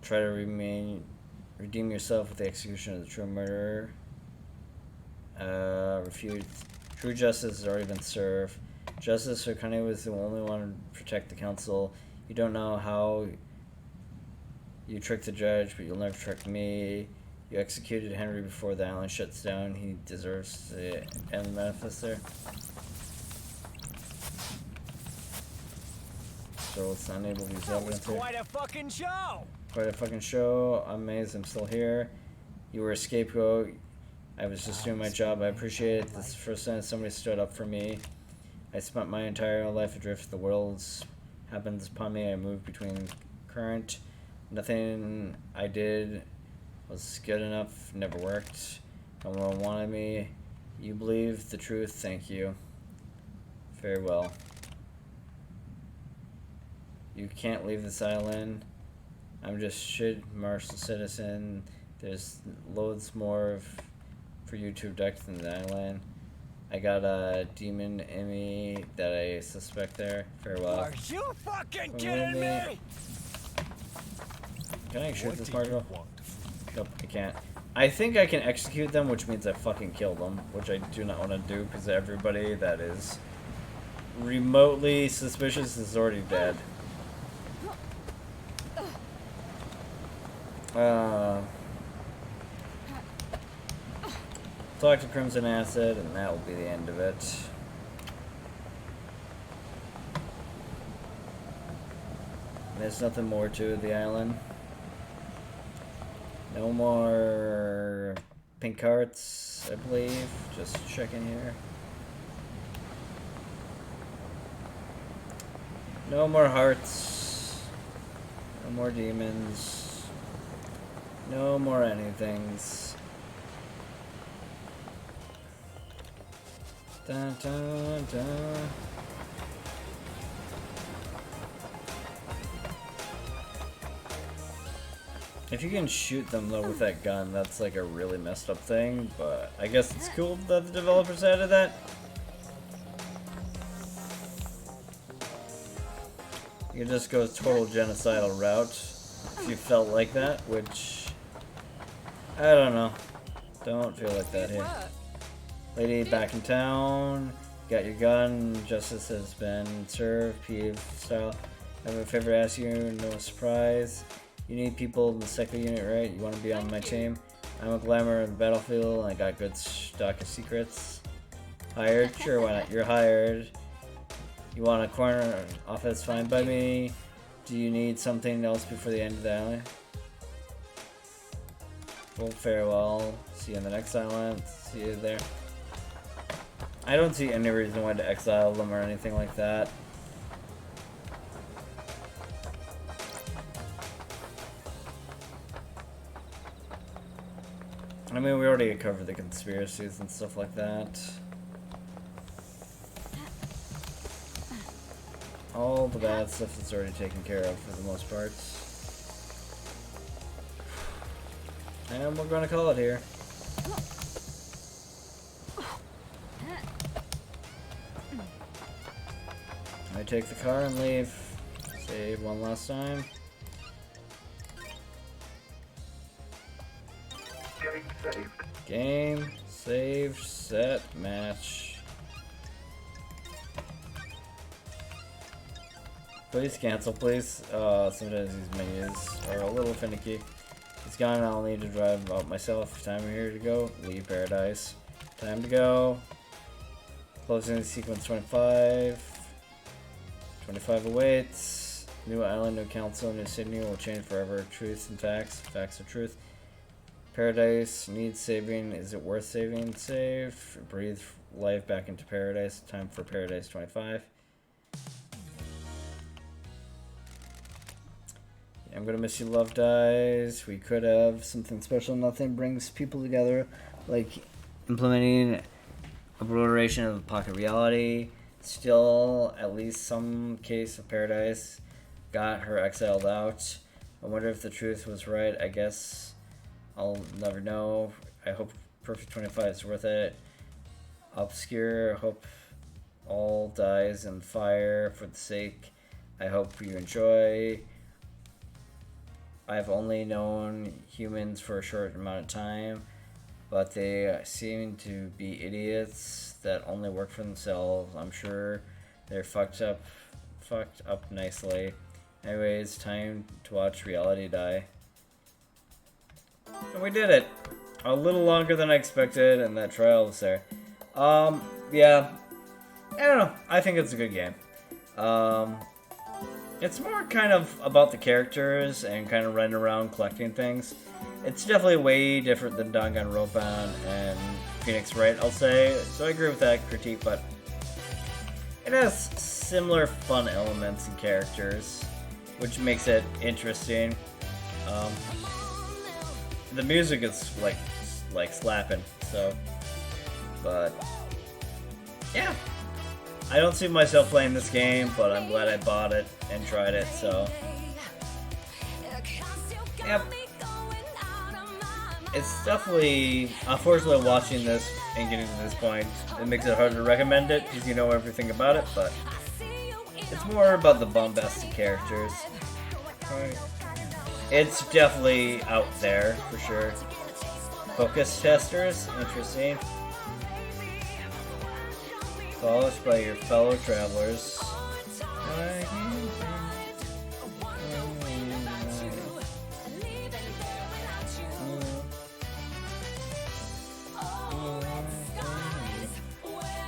try to redeem yourself with the execution of the true murderer. Refuse. True justice has already been served. Justice Nakano was the only one to protect the council. You don't know how you tricked the judge, but you'll never trick me. You executed Henry before the island shuts down. He deserves to end the manifest there. So let's enable these evidence here. Quite a fucking show! Quite a fucking show. I'm amazed I'm still here. You were a scapegoat. I was just doing my job. I appreciate it. This is the first time somebody stood up for me. I spent my entire life adrift. The world's happened upon me. I moved between current. Nothing I did was good enough. Never worked. No one wanted me. You believe the truth. Thank you. Very well. You can't leave this island. I'm just shit martial citizen. There's loads more for you to abduct in the island. I got a demon in me that I suspect there. Farewell. Are you fucking Come kidding with me? me. Can I shoot What this do you Margot? want? Nope, I can't. I think I can execute them, which means I fucking kill them, which I do not want to do because everybody that is remotely suspicious is already dead. Talk to Crimson Acid, and that will be the end of it. There's nothing more to the island. No more pink hearts, I believe. Just checking here. No more hearts. No more demons. No more anythings. Dun, dun, dun. If you can shoot them though with that gun, that's like a really messed up thing, but I guess it's cool that the developers added that. You can just go total genocidal route if you felt like that, which I don't know. Don't feel like that here. Lady back in town. Got your gun. Justice has been served. PA style. I have a favor to ask you. No surprise. You need people in the second unit, right? You want to be on my team? I'm a glamour in the battlefield and I got good stock of secrets. Hired? Sure, why not? You're hired. You want a corner office? Fine by me. Do you need something else before the end of the alley? Well, farewell. See you in the next island. See you there. I don't see any reason why to exile them or anything like that. I mean, we already covered the conspiracies and stuff like that. All the bad stuff is already taken care of for the most part. And we're gonna call it here. I take the car and leave. Save one last time. Getting saved. Game, save, set, match. Please cancel, please. Sometimes these menus are a little finicky. It's gone, I'll need to drive out myself. Time here to go. Leave paradise. Time to go. Closing sequence 25. 25 awaits. New island, new council, new Sydney will change forever. Truth and facts. Facts are truth. Paradise needs saving. Is it worth saving? Save. Breathe life back into paradise. Time for paradise 25. I'm gonna miss you, love dies. We could have something special. Nothing brings people together like implementing obliteration of the pocket reality. Still, at least some case of paradise got her exiled out. I wonder if the truth was right. I guess I'll never know. I hope Perfect 25 is worth it. Obscure, I hope all dies in fire for the sake. I hope you enjoy. I've only known humans for a short amount of time, but they seem to be idiots that only work for themselves. I'm sure they're fucked up nicely. Anyways, time to watch reality die. And we did it! A little longer than I expected, and that trial was there. Yeah. I don't know. I think it's a good game. It's more kind of about the characters and kind of running around collecting things. It's definitely way different than Danganronpa and Phoenix Wright, I'll say. So I agree with that critique, but it has similar fun elements and characters, which makes it interesting. The music is like slapping, so. But yeah. I don't see myself playing this game, but I'm glad I bought it and tried it, so. Yep. It's definitely, unfortunately, watching this and getting to this point, it makes it hard to recommend it because you know everything about it, but it's more about the bombastic characters. It's definitely out there, for sure. Focus testers, interesting. Polished by your fellow travelers.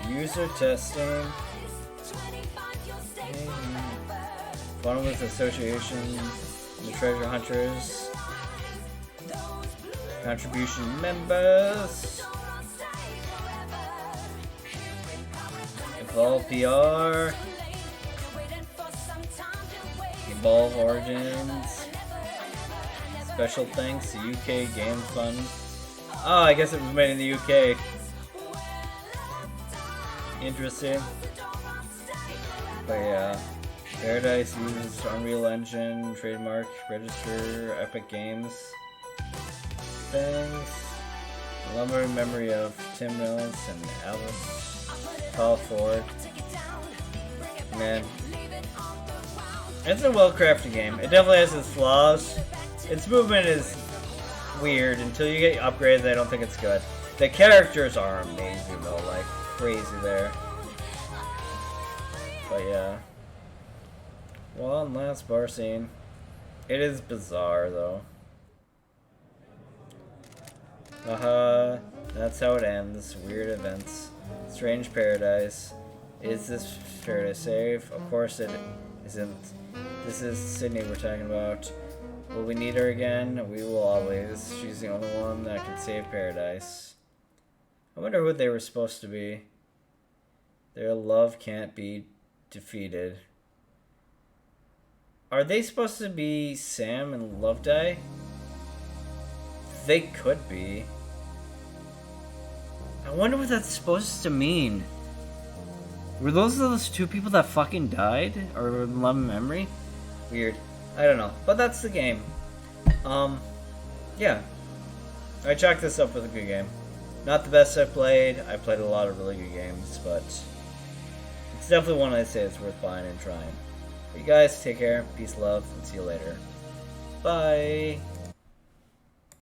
User testing. Fun with association. The treasure hunters. Contribution members. Evolve PR. Evolve Origins. Special thanks to UK Game Fund. Oh, I guess it was made in the UK. Interesting. But yeah. Paradise uses Unreal Engine, trademark, register, Epic Games. Things. Lumbering memory of Tim Mills and Alice. Call Ford. Man. It's a well-crafted game. It definitely has its flaws. Its movement is weird. Until you get upgrades, I don't think it's good. The characters are amazing though, like crazy there. But yeah. One last bar scene. It is bizarre though. Haha, that's how it ends. Weird events. Strange paradise. Is this fair to save? Of course it isn't. This is Sydney we're talking about. Will we need her again? We will always. She's the only one that can save paradise. I wonder who they were supposed to be. Their love can't be defeated. Are they supposed to be Sam and Loveday? They could be. I wonder what that's supposed to mean. Were those two people that fucking died? Or in love and memory? Weird. I don't know. But that's the game. Yeah. I chalk this up with a good game. Not the best I've played. I played a lot of really good games, but it's definitely one I'd say it's worth buying and trying. But you guys, take care, peace, love, and see you later. Bye!